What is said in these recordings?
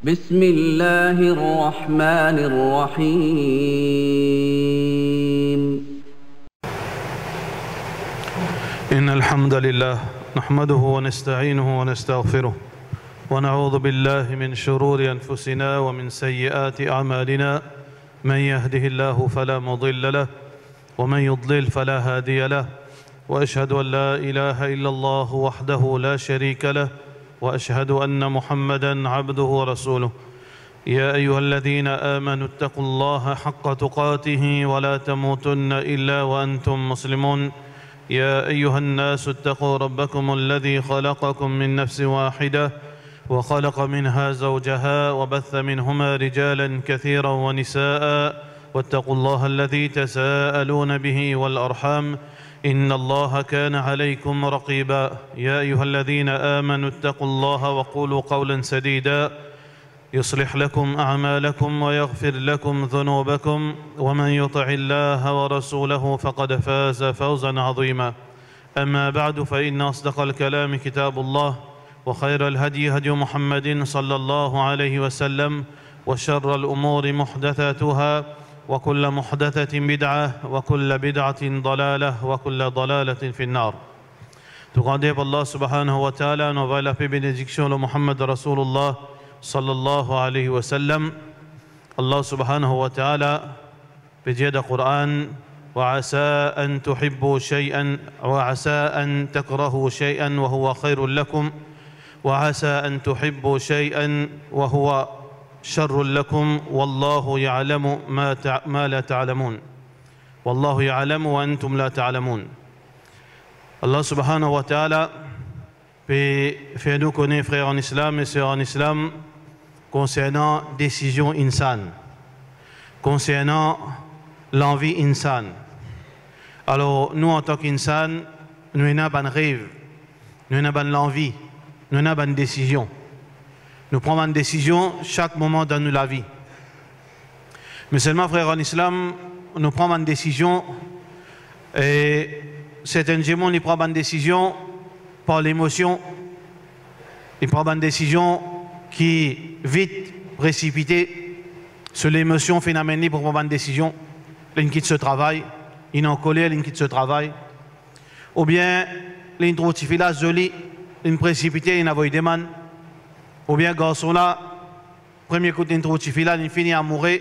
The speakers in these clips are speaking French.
بسم الله الرحمن الرحيم إن الحمد لله نحمده ونستعينه ونستغفره ونعوذ بالله من شرور أنفسنا ومن سيئات أعمالنا من يهده الله فلا مضل له ومن يضلل فلا هادي له وأشهد أن لا إله إلا الله وحده لا شريك له وأشهد أن محمدًا عبده ورسوله يا أيها الذين آمنوا اتقوا الله حق تقاته ولا تموتن إلا وأنتم مسلمون يا أيها الناس اتقوا ربكم الذي خلقكم من نفس واحدة وخلق منها زوجها وبث منهما رجالا كثيرا ونساء واتقوا الله الذي تساءلون به والأرحام إن الله كان عليكم رقيبا يا أيها الذين آمنوا اتقوا الله وقولوا قولا سديدا يصلح لكم أعمالكم ويغفر لكم ذنوبكم ومن يطع الله ورسوله فقد فاز فوزا عظيما أما بعد فإن أصدق الكلام كتاب الله وخير الهدي هدي محمد صلى الله عليه وسلم وشر الأمور محدثاتها وكل محدثة بدعة وكل بدعة ضلالة وكل ضلالة في النار. Tout grandé par Allah subhanahu wa ta'ala, nous envoie la paix et bénédiction de Muhammad Rasulullah sallallahu alayhi wa sallam. Allah subhanahu wa ta'ala بجد القرآن وعسى أن تحبوا شيئا وعسى أن تكرهوا شيئا وهو خير لكم وعسى أن تحبوا شيئا وهو شر لكم والله يعلم ما لا تعلمون والله يعلم وأنتم لا تعلمون. Allah subhanahu wa ta'ala fait nous connaître, frères en islam et sœurs en islam, concernant décision insan, concernant l'envie insan. Alors nous en tant qu'insan, nous avons un rêve, nous avons l'envie, nous avons une décision. Nous prenons une décision chaque moment dans la vie. Mais seulement, frères en islam, nous prenons une décision et certains gens, ils prennent une décision par l'émotion. Ils prennent une décision qui est vite précipitée sur l'émotion phénoménale pour prendre une décision. Ils quittent ce travail, ils sont en colère, ils quittent ce travail. Ou bien, ils trouvent là, joli, ils précipitent, ils envoient des mains. Ou bien, garçon là, premier coup d'introduction là, il finit à mourir,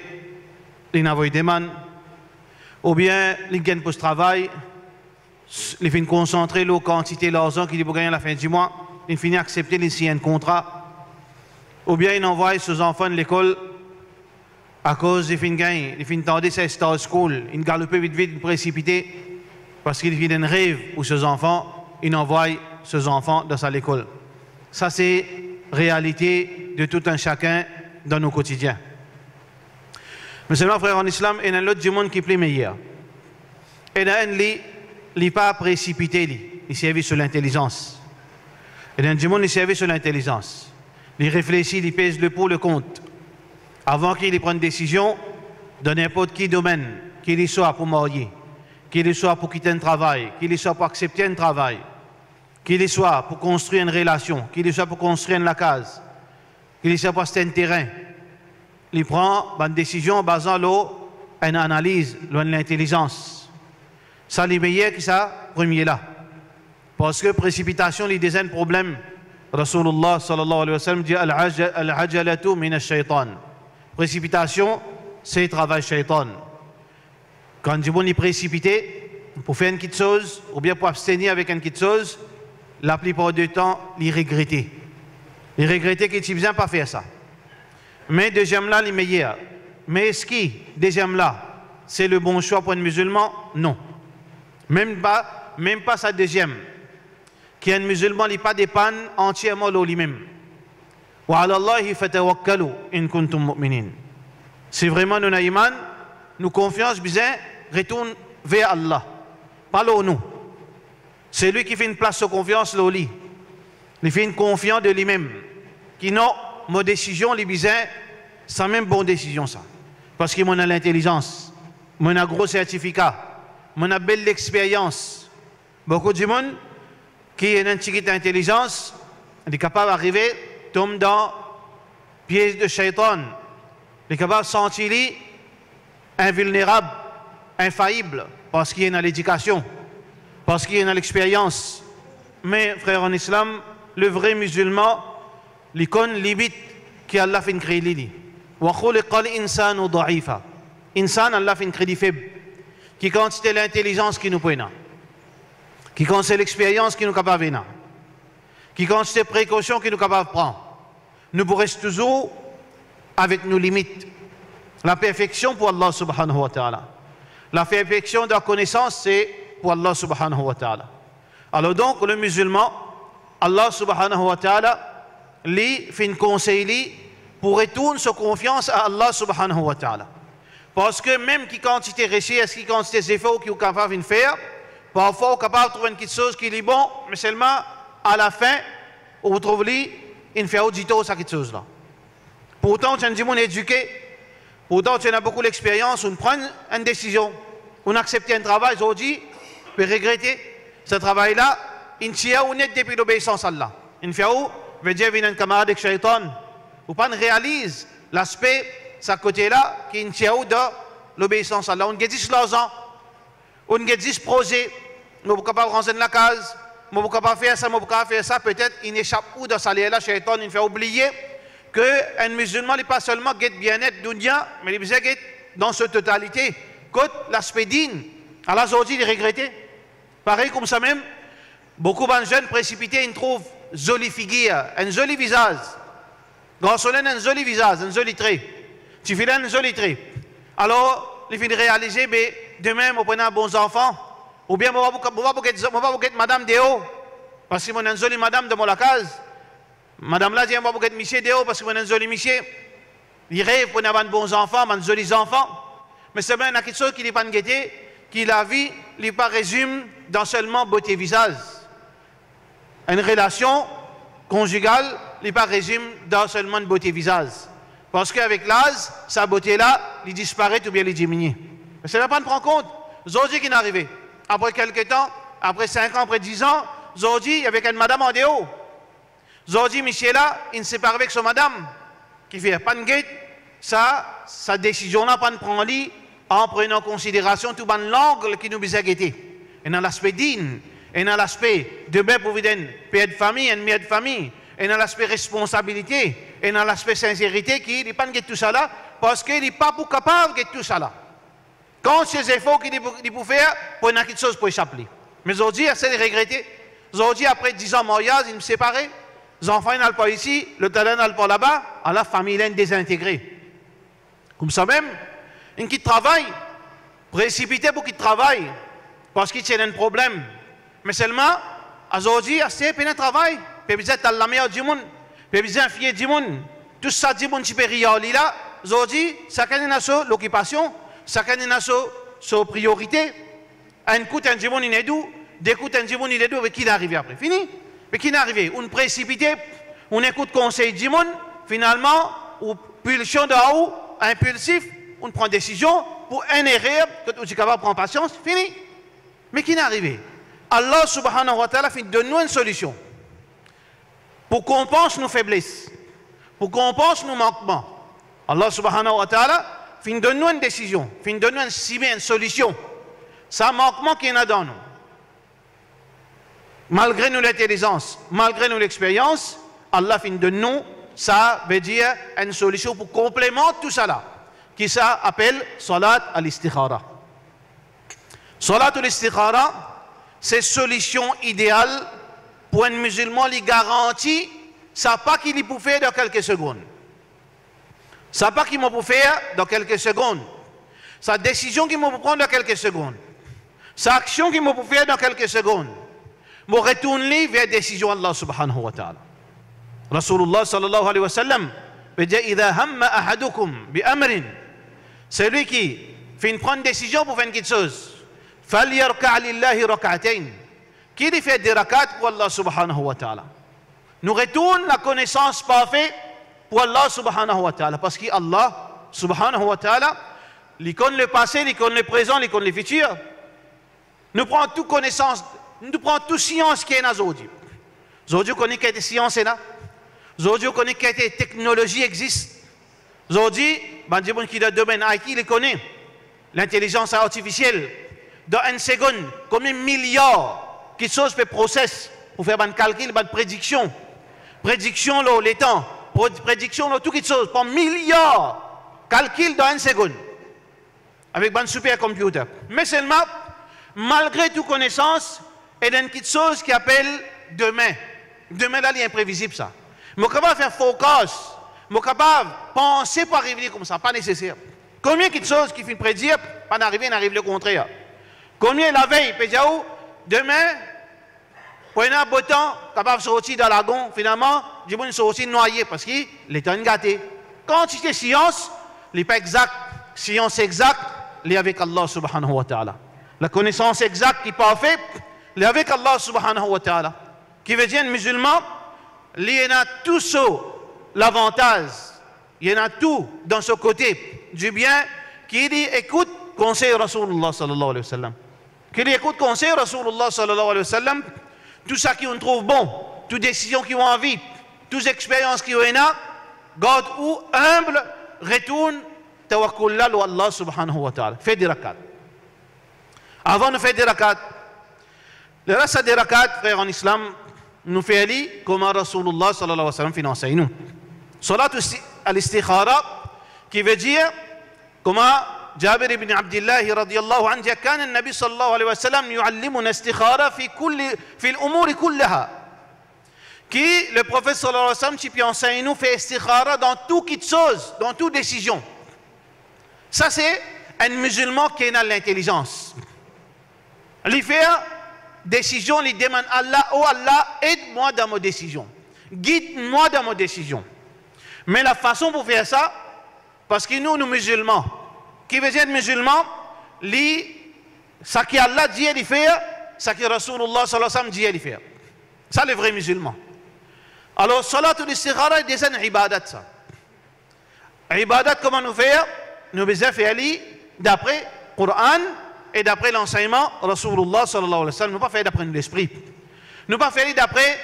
il envoie des mains. Ou bien, il gagne pour ce travail, il finit concentrer la quantité d'argent qu'il pour gagner à la fin du mois, il finit à accepter, il signe un contrat. Ou bien, il envoie ses enfants de l'école à cause il finit gagner, il finit tendre sa star school, il galope vite, il précipité, parce qu'il finit un rêve pour ses enfants, il envoie ses enfants dans sa école. Ça, c'est réalité de tout un chacun dans nos quotidiens. Mais seulement, frère en islam, il y a un autre du monde qui est plus meilleur. Il y a un qui n'est pas précipité, il servi sur l'intelligence. Il y a un du monde qui servi sur l'intelligence. Il réfléchit, il pèse le pour, le contre. Avant qu'il prenne une décision, dans n'importe quel domaine, qu'il soit pour marier, qu'il soit pour quitter un travail, qu'il soit pour accepter un travail, qu'il soit pour construire une relation, qu'il soit pour construire une case, qu'il soit pour acheter un terrain, il prend une décision en basant une analyse, l'intelligence. Ça, les meilleurs qui ça, premier là. Parce que précipitation, il y a un problème. Rasulullah sallallahu alayhi wa sallam dit Al-ajalatu min ash-shaytan. Précipitation, c'est le travail shaytan. Quand on est précipité, pour faire une petite chose, ou bien pour abstenir avec une petite chose, la plupart du temps, il regrette. Il regrette qu'il n'a pas fait ça. Mais deuxième là, il est meilleur. Mais est-ce que deuxième là, c'est le bon choix pour un musulman? Non. Même pas sa deuxième. Qui est un musulman, il n'est pas dépend entièrement de lui-même. Wa ala Allahi fatawakkalu in kuntum mu'minin. Si vraiment nous avons iman, nous confiance, bien, retourne vers Allah. Pas nous. C'est lui qui fait une place de confiance au lit. Il fait une confiance de lui-même. Qui non, ma décision, les bisins, c'est même bonne décision ça. Parce qu'il a l'intelligence, il a un gros certificat, il a une belle expérience. Beaucoup de monde qui a une petite intelligence, il est capable d'arriver, tombe dans piège de shaitan. Il est capable de sentir invulnérable, infaillible, parce qu'il est dans l'éducation, parce qu'il est dans l'expérience. Mais, frère en islam, le vrai musulman, l'icône limite qui Allah fait une crédit. Wa khuliqal insanu da'ifa. Insan, Allah fait une crédit faible. Qui quantité l'intelligence qui nous prend, qui quantité l'expérience qui nous capable de qui quantité précaution qui nous capable de prendre. Nous pourrons rester toujours avec nos limites. La perfection pour Allah subhanahu wa ta'ala. La perfection de la connaissance, c'est pour Allah subhanahu wa ta'ala. Alors donc, le musulman, Allah subhanahu wa ta'ala, lui fait une conseil pour retourner sa confiance à Allah subhanahu wa ta'ala. Parce que même qui quantité richesse, qui quantité d'efforts qu'il est capable de faire, parfois on est capable de trouver quelque chose qui est bon, mais seulement à la fin, on trouve il fait audito ça quelque chose là. Pourtant, tu as un monde éduqué, pourtant tu as beaucoup d'expérience, on prend une décision, on accepte un travail, aujourd'hui, on peut regretter ce travail-là, il tient ou net depuis l'obéissance à Allah. Il fait où, veut dire, il y a un camarade avec shaitan, ou pas réalise l'aspect ce côté-là, qui est de l'obéissance à Allah. On a 10 ans, on a 10 projets, on est capable de rentrer dans la case, on est capable de faire ça, on est capable de faire ça, peut-être il échappe où dans sa là, shaitan, il fait oublier qu'un musulman n'est pas seulement bien-être dunya, mais il est dans sa totalité. Côté l'aspect din, Allah aujourd'hui, il est regretté. Pareil comme ça même, beaucoup de jeunes précipités, ils trouvent joli figure, un joli visage. Grâce à un joli visage, un joli trait. Tu fais un joli trait. Alors, il finit de réaliser, mais demain, on prend un bon enfant. Ou bien, on va vous madame Déo. Parce que mon un joli madame de mon case. Madame là, on va vous monsieur Déo parce que mon un joli monsieur. Il rêve pour avoir de bons enfants, de jolis enfants. Mais c'est bien, il y a quelque chose qui n'est pas guetté, qui la vie, il n'est pas résume dans seulement beauté visage. Une relation conjugale, il n'est pas résume dans seulement une beauté visage. Parce qu'avec l'âge, sa beauté-là, il disparaît ou bien il diminue. Mais ça ne va pas prendre compte. Aujourd'hui qui est arrivé, après quelques temps, après 5 ans, après 10 ans, aujourd'hui, il y avait une madame en déo. Aujourd'hui, monsieur là, il se sépare avec son madame, qui fait pas de guette, sa décision-là, pas de prendre lit, en prenant en considération tout l'angle qui nous a guetté. Et dans l'aspect digne, et dans l'aspect de bien pour une père de famille, une mère de famille, et dans l'aspect responsabilité, et dans l'aspect sincérité, qui n'est pas de tout ça là, parce qu'il n'est pas capable de tout ça là. Quand ces efforts qu'il peut faire, pour une quelque chose pour échapper. Mais aujourd'hui, c'est de regretter. Aujourd'hui, après 10 ans de mariage, ils me séparent. Les enfants n'allent pas ici, le talent n'allent pas là-bas, à la famille est désintégrée. Comme ça même, une qui travaille, précipité pour qu'il travaille, parce qu'il y a un problème. Mais seulement, aujourd'hui, c'est un travail. Puis vous êtes la meilleure du monde. Puis vous êtes fier du monde. Tout ça, du monde supérieur là. Aujourd'hui, chacun a son l'occupation, chacun a son priorité. Un coup, un du monde, il est doux. Des coups, un du monde, il est doux. Mais qui est arrivé après? Fini? Mais qui est arrivé? On précipité, on écoute conseil du monde. Finalement, ou pulsion de haut, impulsif, on prend décision pour un erreur, que tu es capable de prendre patience. Fini? Mais qui est arrivé? Allah subhanahu wa ta'ala donne-nous une solution. Pour qu'on pense nos faiblesses, pour qu'on pense nos manquements. Allah subhanahu wa ta'ala donne-nous une décision, donne-nous une solution. Ça manquement qu'il y en a dans nous. Malgré nous l'intelligence, malgré nous l'expérience, Allah donne-nous, ça veut dire une solution pour complémenter tout ça là, qui ça appelle salat al-istikhara. Salat al-istikhara, c'est solution idéale pour un musulman, il garantit, ça pas qu'il peut faire dans quelques secondes. Ça pas qu'il peut faire dans quelques secondes. Sa décision qu'il peut prendre dans quelques secondes. Sa action qu'il peut faire dans quelques secondes. Moi retourne vers la décision d'Allah subhanahu wa ta'ala. Rasulullah sallallahu alayhi wa sallam veut dire idha hamma ahadukum bi amrin. C'est lui qui fait prendre décision pour faire quelque chose. Falyarka' lillahi rak'atayn. Qui fait des rak'at pour Allah subhanahu wa ta'ala. Nous retournons la connaissance parfaite pour Allah subhanahu wa ta'ala. Parce qu'Allah subhanahu wa ta'ala, il connaît le passé, il connaît le présent, il connaît le futur. Nous prenons toute connaissance, nous prenons toute science qui est là aujourd'hui. Aujourd'hui, on connaît quelle science est là. Aujourd'hui, on connaît que les technologies existent. Aujourd'hui, ben, gens qui dans le domaine IT, ils connaissent. L'intelligence artificielle. Dans une seconde, combien de milliards de choses peuvent processer pour faire un calcul, une prédiction. Prédiction, là, les temps. Prédiction, là, toutes les choses. Pour milliards de calculs dans une seconde. Avec un supercomputer. Mais seulement, malgré toute connaissance, il y a une petite chose qui appelle demain. Demain, là, il est imprévisible, ça. Je suis capable de faire focus. Je suis capable de penser pour arriver comme ça. Pas nécessaire. Combien de choses qui finissent prédire, pas d'arriver, n'arrive le contraire. Combien la veille, peut dire, demain, pour un beau temps, capable de sortir dans la lagon, finalement, je vais sortir noyé parce qu'il est temps gâté. Quantité de science, il n'est pas exact. Science exacte, il est avec Allah subhanahu wa ta'ala. La connaissance exacte qui est parfaite, il est avec Allah subhanahu wa ta'ala. Qui veut dire, musulman, il y en a tout ça, l'avantage, il y en a tout dans ce côté du bien, qui dit, écoute, conseil Rasulullah sallallahu alayhi wa sallam. Qui dit, écoute, conseil Rasulullah sallallahu alayhi wa sallam, tout ça qui on trouve bon, toute décision qui ont envie, toute expérience qui ont a, garde ou humble, retourne, tawakkul là, Allah subhanahu wa ta'ala. Fais des rakats. Avant de faire des rakats, le reste des rakats, frères en islam, nous fait aller comme Rasulullah sallallahu alayhi wa sallam finance nous. Salat al-istikhara, qui veut dire, comment جابر بن عبد الله رضي الله عنه كان النبي صلى الله عليه وسلم يعلمنا استخارة في الأمور كلها qui le prophète صلى الله عليه وسلم qui enseigne nous fait istikhara dans toute chose, dans toute décision. Ça c'est un musulman qui a l'intelligence. Il fait décision, il demande à Allah, oh Allah, aide-moi dans ma décision, guide-moi dans ma décision. Mais la façon pour faire ça, parce que nous musulmans, qui veut dire musulman, ce que Allah dit à faire, ce que Rasulullah sallallahu alayhi wa sallam dit à faire. Ça, les vrais musulmans. Alors, salatul istikhara est des ibadat, ça. Ibadat, comment nous faire? Nous devons faire d'après le Coran et d'après l'enseignement Rasulullah sallallahu alayhi wa sallam. Nous ne pas faire d'après l'esprit. Nous ne pas faire d'après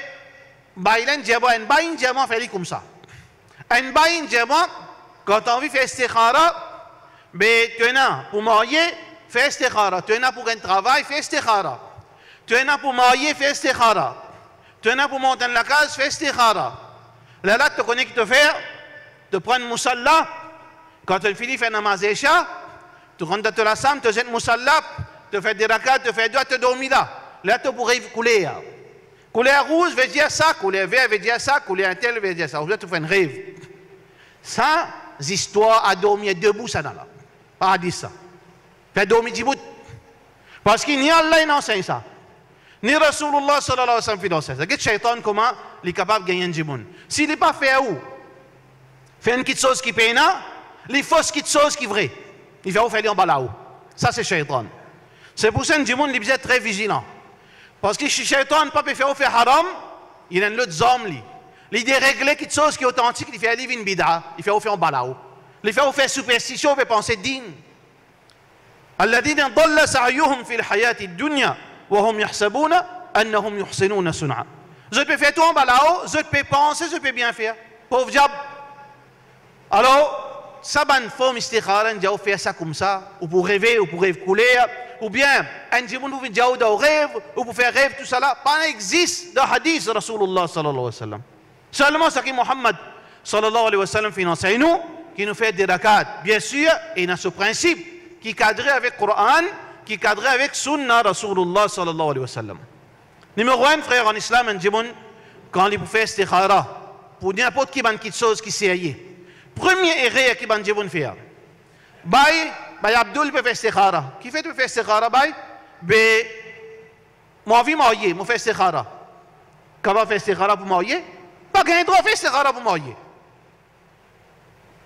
Baïlan Djaba. Un Baïlan Djaba, faire comme ça. Un Baïlan Djaba, quand on veut faire istikhara, mais tu es là pour marier, fais istikhara. Tu es là pour un travail, fais istikhara. Tu es là pour marier, fais istikhara. Tu es là pour monter dans la case, fais istikhara. Là, tu connais que te faire, de prendre musalla. Quand tu finis, fais namaz isha, tu rentres dans la salle, tu jettes musalla, tu fais des rakats, tu fais deux, tu dormis là. Là, tu pourrais couler. Couleur rouge veut dire ça, couleur vert veut dire ça, couleur tel veut dire ça. Là, tu fais un rêve. Ça, histoires à dormir debout, ça là. Pas à dire ça. Fais dormir debout. Parce qu'il n'y a Allah qui enseigne ça. Ni Rasulullah sallallahu alayhi wa sallam qui enseigne ça. Regarde Shaitan comment il est capable de gagner un djimoun. S'il n'est pas fait à où? Fait une petite chose qui paye, les fausses petites choses qui vraies. Il va vous faire en bas là-haut. Ça c'est Shaitan. C'est pour ça que un djimoun il est très vigilant. Parce que si Shaitan ne peut pas faire haram, il y a un autre homme. Il dérègle quelque chose qui est authentique, il fait aller une bida, il fait faire en bas là-haut. Il fait faire superstition, il fait penser digne. الذين ضل سعيهم في الحياة الدنيا وهم يحسبون أنهم يحسنون صنعا. Je peux faire tout en bas là-haut, je peux penser, je peux bien faire. Pauvre diable. Alors, ça bonne forme istikhara, on doit faire ça comme ça, ou pour rêver, ou pour rêve couler, ou bien un djimoun vous dit au rêve, ou pour faire rêve, tout ça là, pas existe dans le hadith de Rasulullah sallallahu alayhi wa sallam. Seulement ce que Muhammad sallallahu alayhi wa sallam fait enseigner nous, qui nous fait des rakats, bien sûr, et il y a ce principe qui cadre avec le Coran, qui cadre avec Sunna Rasulullah sallallahu alayhi wa sallam. Numéro 1, frère en islam, un djimoun, quand il peut faire istikhara, pour n'importe qui quelque chose qui s'est premier erreur qui un djimoun fait. Bay Abdul peut faire istikhara. Qui fait faire istikhara, bay? Moi, vie marié, moi, faire istikhara. Comment faire istikhara pour marier? Pas qu'un droit faire istikhara pour marier.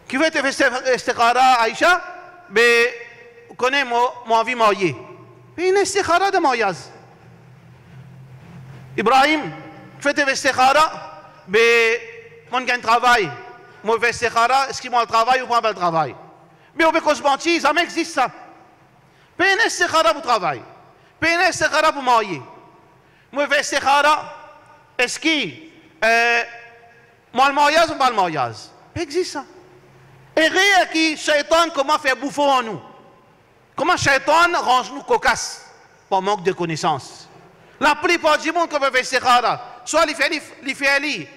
Qui veut te faire istikhara, Aïcha? Mais, vous connaissez mon vie mariée. Mais une istikhara de mariage. Ibrahim, tu fais te faire istikhara, mais, mon gain de travail. Moi, je fais istikhara, est-ce qu'il m'a le travail ou pas le travail? Mais on peut qu'on se mentir, ça m'existe ça. Mais une istikhara pour travail. Mais une istikhara pour marier. Moi, je fais istikhara, est-ce qu'il Moi, le mariage ou pas le mariage? Ça existe ça. Et rien qui, Shaitan, comment faire bouffer en nous? Comment Shaitan range nous cocasses par manque de connaissances? La plupart du monde qui peut faire istikhara, soit il fait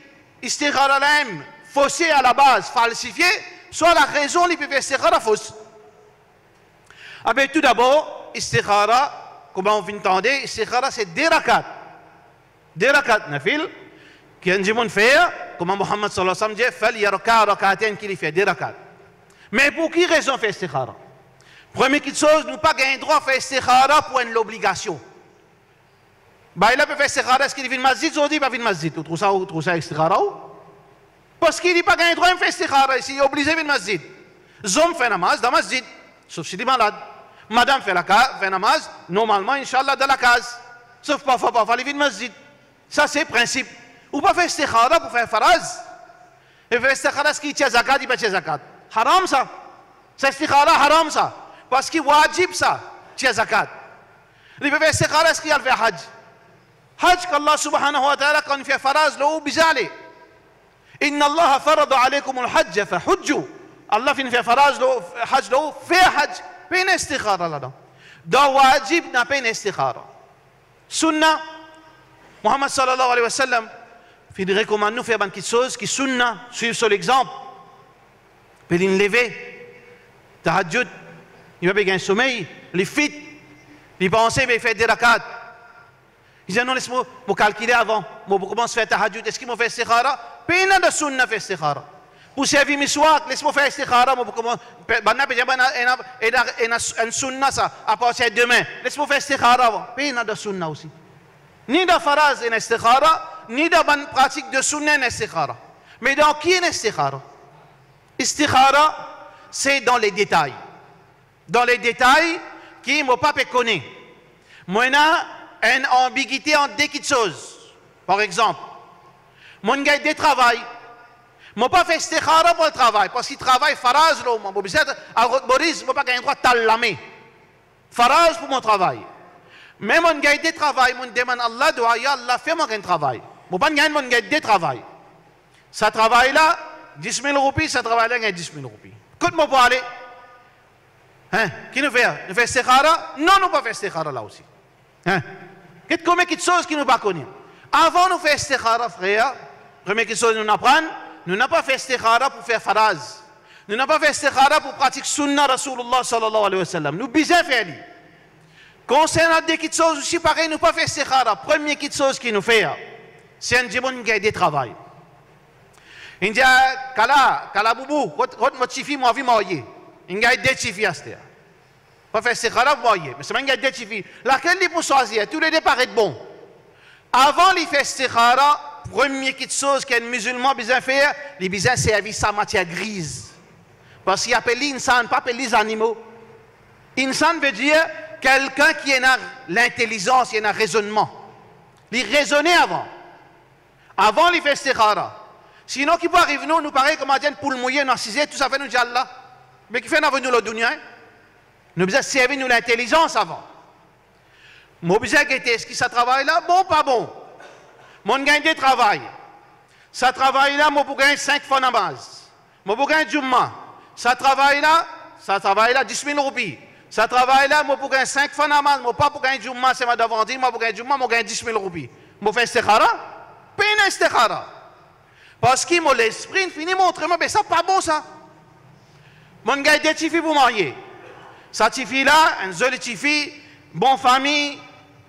istikhara l'aime, faussé à la base, falsifié, soit la raison il peut faire istikhara fausse. Ah ben, tout d'abord, istikhara, comme on vient d'entendre, istikhara c'est des rakats. Des rakats nafil, qui a un fait, comme Muhammad sallallahu alayhi wa sallam dit, fal yarka rakaten qui fait des rakats. Mais pour qui raison faire istikhara? Première chose, nous pas gagner droit à faire istikhara pour une obligation. Bah, il a peut faire istikhara, est-ce qu'il vient de masjid, ou il va venir de masjid? Vous trouvez ça istikhara ou? Parce qu'il n'a pas gagné droit à faire istikhara, il est obligé de venir de masjid. Zom fait namaz dans masjid, sauf s'il est malade. Madame fait namaz, normalement, Inch'Allah, dans la case. Sauf parfois, il vient de masjid. Ça, c'est le principe. Ou pas faire istikhara pour faire faraz. Et faire istikhara, est-ce qu'il tient zakat, il ne tient zakat? Haram ça. C'est istikhara haram ça. Parce qu'il wajib ça, tient zakat. Il peut faire istikhara, est-ce qu'il a le fait hajj? Hajj qu'Allah subhanahu wa ta'ala, quand il fait faraz, l'eau bizale. Inna Allah farada alaykum al-hajj fa hujju. Allah fait faraz, l'eau, hajj l'eau, fait hajj. Pas une istikhara là-dedans. Dans wajib, n'a pas une istikhara. Sunnah, Muhammad sallallahu alayhi wa sallam, il recommande nous faire quelque chose qui sunnah, suivre sur l'exemple. Puis il lever, tahajjud, il va bien gagner sommeil, il fit, il pense, il fait des rakats. Il dit non, laisse-moi calculer avant, moi commence à faire tahajjud, est-ce qu'il m'a fait istikhara? Puis il y a de sunnah fait istikhara. Pour servir miswak, laisse-moi faire istikhara, moi commence, il y a une sunnah ça, à partir de demain, laisse-moi faire istikhara avant. Puis il y a de sunnah aussi. Ni de faraz et istikhara, ni de bonne pratique de sunnah et istikhara. Mais dans qui est istikhara? Istikhara, c'est dans les détails. Dans les détails qui ne m'ont pas connaître. Moi, il y a une ambiguïté entre deux choses. Par exemple, mon gars de travail, je n'ai pas fait istikhara pour le travail, parce qu'il travaille faraz, je n'ai pas gagné le droit de t'allamer. Faraz pour mon travail. Mais mon gars de travail, je demande Allah, Allah fait mon travail. Je n'ai pas gagné mon gars de travail. Ce travail-là, 10 000 roupies, ce travail-là, gagne 10 000 roupies. Écoute-moi pour aller. Hein? Qui nous fait? Nous fait istikhara? Non, nous pas fait istikhara là aussi. Hein? Combien de choses qui nous pas connaître? Avant nous faire istikhara, frère, première chose nous apprendre, nous n'avons pas fait istikhara pour faire faraz. Nous n'avons pas fait istikhara pour pratiquer sunna Rasulullah sallallahu alayhi wa sallam. Nous bien faire. Concernant des petites choses aussi pareil, nous pas fait istikhara. Première petite chose qui nous fait, c'est un djibon qui a des travail. Il dit, kala boubou, votre chifi m'a vu marier. Il y a des chifis à ce terre. Pas faire istikhara pour marier, mais c'est même des chifis. Laquelle il peut choisir, tous les deux paraissent bons. Avant de faire istikhara, première petite chose qu'un musulman a besoin de faire, il a besoin de servir sa matière grise. Parce qu'il appelle l'insan, pas appelle les animaux. Insan veut dire quelqu'un qui a l'intelligence, qui a un raisonnement. Il raisonnait avant. Avant, il fait istikhara. Sinon, qui peut arriver, nous paraît comme un pour le mouiller, nous ciser, tout ça fait nous dire Allah. Mais qui fait nous le dunya? Nous devons servir nous l'intelligence avant. Moi, besoin de est-ce que ça travaille là? Bon, pas bon. Mon gagne de travail. Ça travaille là, moi, pour gagner 5 fois namaz. Moi, pour gagner Jumma. Ça travaille là, 10 000 roupies. Ça travaille là, moi, pour gagner 5 fois namaz. Moi, pas pour gagner Jumma, c'est ma devant dire, moi, pour gagner Jumma, moi, gagner 10 000 roupies. Moi, fais istikhara? Peine istikhara. Parce que mon l'esprit finit montrer moi, mais ça pas bon ça. Mon gars des filles pour marier. Ça fille là, une jolie fille, bonne famille,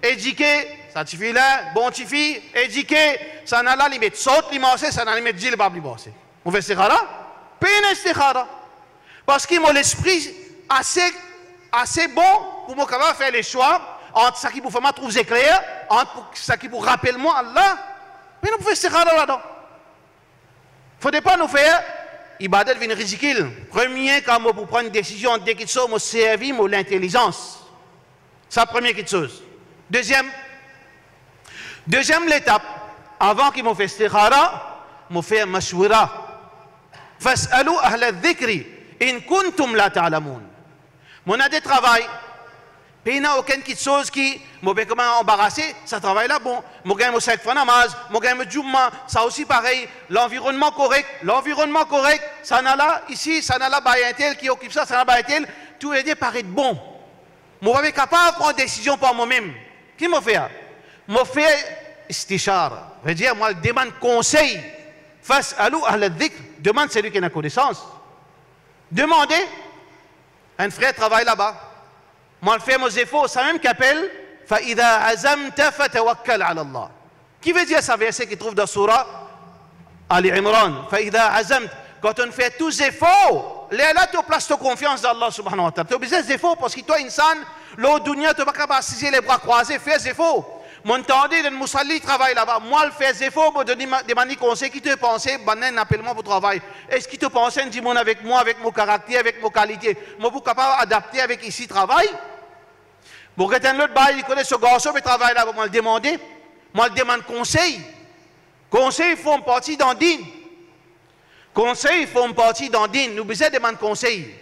éduquée. Ça fille là, bonne fille, éduquée. Ça n'a la limite saute l'immense, ça n'a la limite gilbab l'immense. On fait istikhara? Peine istikhara. Parce que mon l'esprit assez bon pour moi capable faire les choix entre ça qui pour faire ma trouver clair, entre ça qui pour rappeler moi Allah. Mais nous pouvons faire istikhara là-dedans. Il ne faut pas nous faire, ibadat devient ridicule. Premier, quand moi pour prendre une décision, dès qu'il soit, moi servi, moi l'intelligence. C'est la première chose. Deuxième l'étape, avant qu'il me fasse istikhara, me faire mashwira. Fas'alu ahla dhikri, in kuntum la ta'lamoun. Mon a des travail, Puis il n'y a aucune chose qui m'a comment embarrassé, ça travaille là, bon, moi gagne mon 5 francs namaz, moi gagne mon djouma, ça aussi pareil, l'environnement correct, ça n'a là, ici, ça n'a là, un tel qui occupe ça n'a là, un tel, tout les deux paraît bon. Moi, je suis capable de prendre une décision par moi-même. Qui m'a fait? M'a fait istishar, veut dire, moi, je demande conseil face à l'ou, à la dhikr, demande celui qui a la connaissance. Demandez, un frère travaille là-bas. Moi, je fais mes efforts, ça même qu'appelle فَإِذَا عَزَمْتَ فَتَوَكَّلْ عَلَى اللَّهِ. Qui veut dire ça verset qui trouve dans Surah Ali Imran? فَإِذَا عَزَمْتَ. Quand on fait tous les efforts, là, tu places ta confiance dans Allah subhanahu wa ta'ala. Tu as besoin d'efforts parce que toi, insan, l'autre dunya, tu n'es pas capable de saisir les bras croisés, fais des efforts. Mon tandis, le Moussalli travaille là-bas. Moi, je fais des efforts pour donner des conseils qui te pensent, un appel-moi pour travail. Est-ce qu'il te pense, dis moi avec moi, avec mon caractère, avec mes qualités, moi, vous capable d'adapter avec ici travail? Pour quelqu'un l'autre, il connaît ce garçon, mais travaille là-bas, moi, le demander. Moi, je demande conseil. Conseil, font partie d'un din. Conseil, font partie d'un din. Nous besoin demander conseil.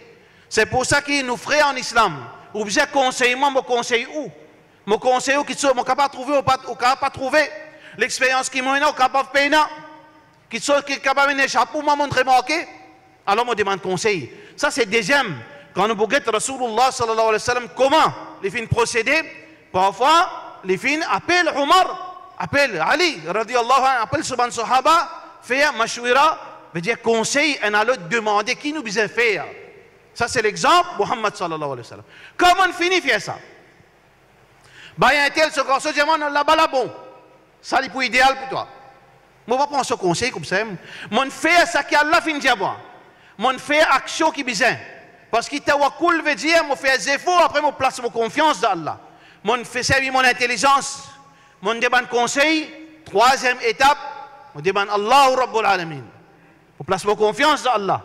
C'est pour ça qu'il nous ferait en islam. Nous besoin conseiller, moi, mon conseil où? Mon conseil qui sont capable de trouver ou capable pas trouver l'expérience qui m'a capable de payer qui sont capable de chapeau moi montrer marqué alors moi demande conseil ça c'est deuxième quand nous bouguette Rasulullah sallallahu alayhi wa sallam comment les fins procéder parfois les fins appellent Omar appellent Ali radiyallahu anhu appellent subhan sahaba faire mashwira veut dire conseil et à l'autre demander qui nous besoin faire ça c'est l'exemple Muhammad sallallahu alayhi wa sallam comment on finit faire ça bah, il y a un tel, ce conseil, je dis, là-bas, là, bon. Ça, c'est pour idéal pour toi. Moi, je ne vais pas prendre ce conseil comme ça. Je fais ça qui a la fin de moi. Je fais action qui est besoin. Parce que tawakkul veut dire, je fais des efforts, après, je place ma confiance dans Allah. Je fais servir mon intelligence. Je demande conseil. Troisième étape, je demande Allah Rabbul Alamin. Je place ma confiance dans Allah.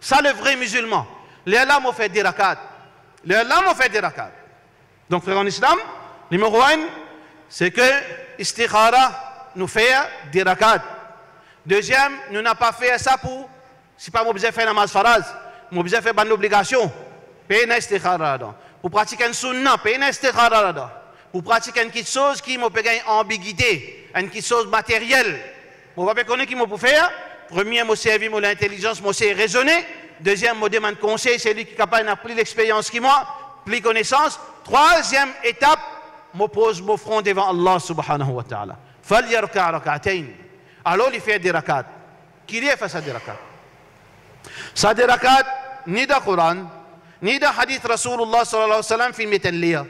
Ça, le vrai musulman. Les Allah m'ont fait des rakats. Les Allah m'ont fait des rakats. Donc, frère en islam, numéro 1, c'est que istikhara nous fait des rakats. Deuxième, nous n'avons pas fait ça pour, si pas moi besoin faire namaz faraz, moi besoin faire une obligation. Payer une istikhara. Pour pratiquer une sunna, payer une istikhara. Pour pratiquer une petite chose qui m'a payé une ambiguïté, une petite chose matérielle. Moi pas connaître qui m'a pour faire. Premier, moi servir mon intelligence, moi c'est raisonner. Deuxième, moi demande conseil, c'est lui qui est capable d'apprendre l'expérience qui moi, plus connaissance. Troisième étape, je pose mon front devant Allah subhanahu wa ta'ala. فَلْيَرْكَعْ رَكَعْتَيْنِ. Alors il fait des rakats. Qui lui fait ça des rakats? Ça des rakats, ni dans le Coran, ni dans le hadith Rasulullah sallallahu alayhi wa sallam, film est lié.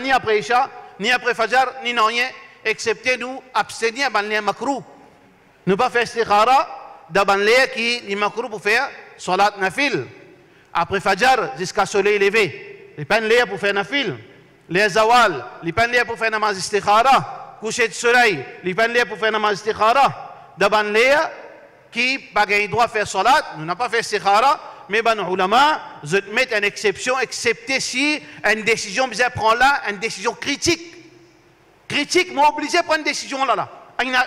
Ni après Isha, ni après Fajr, ni non rien, excepté nous abstenir dans les makrou. Nous pas faire istikhara dans les qui est makrou pour faire salat nafil. Après Fajr, jusqu'à soleil levé. Les peines liées pour faire nafil. Les zawal, les peines liées pour faire namaz istikhara. Coucher de soleil, les peines liées pour faire namaz istikhara. D'abord les qui pas gagne droit faire salat, nous n'avons pas fait istikhara, mais ben ulama, je mets une exception, excepté si une décision besoin prendre là, une décision critique. Critique, moi obligé de prendre une décision là.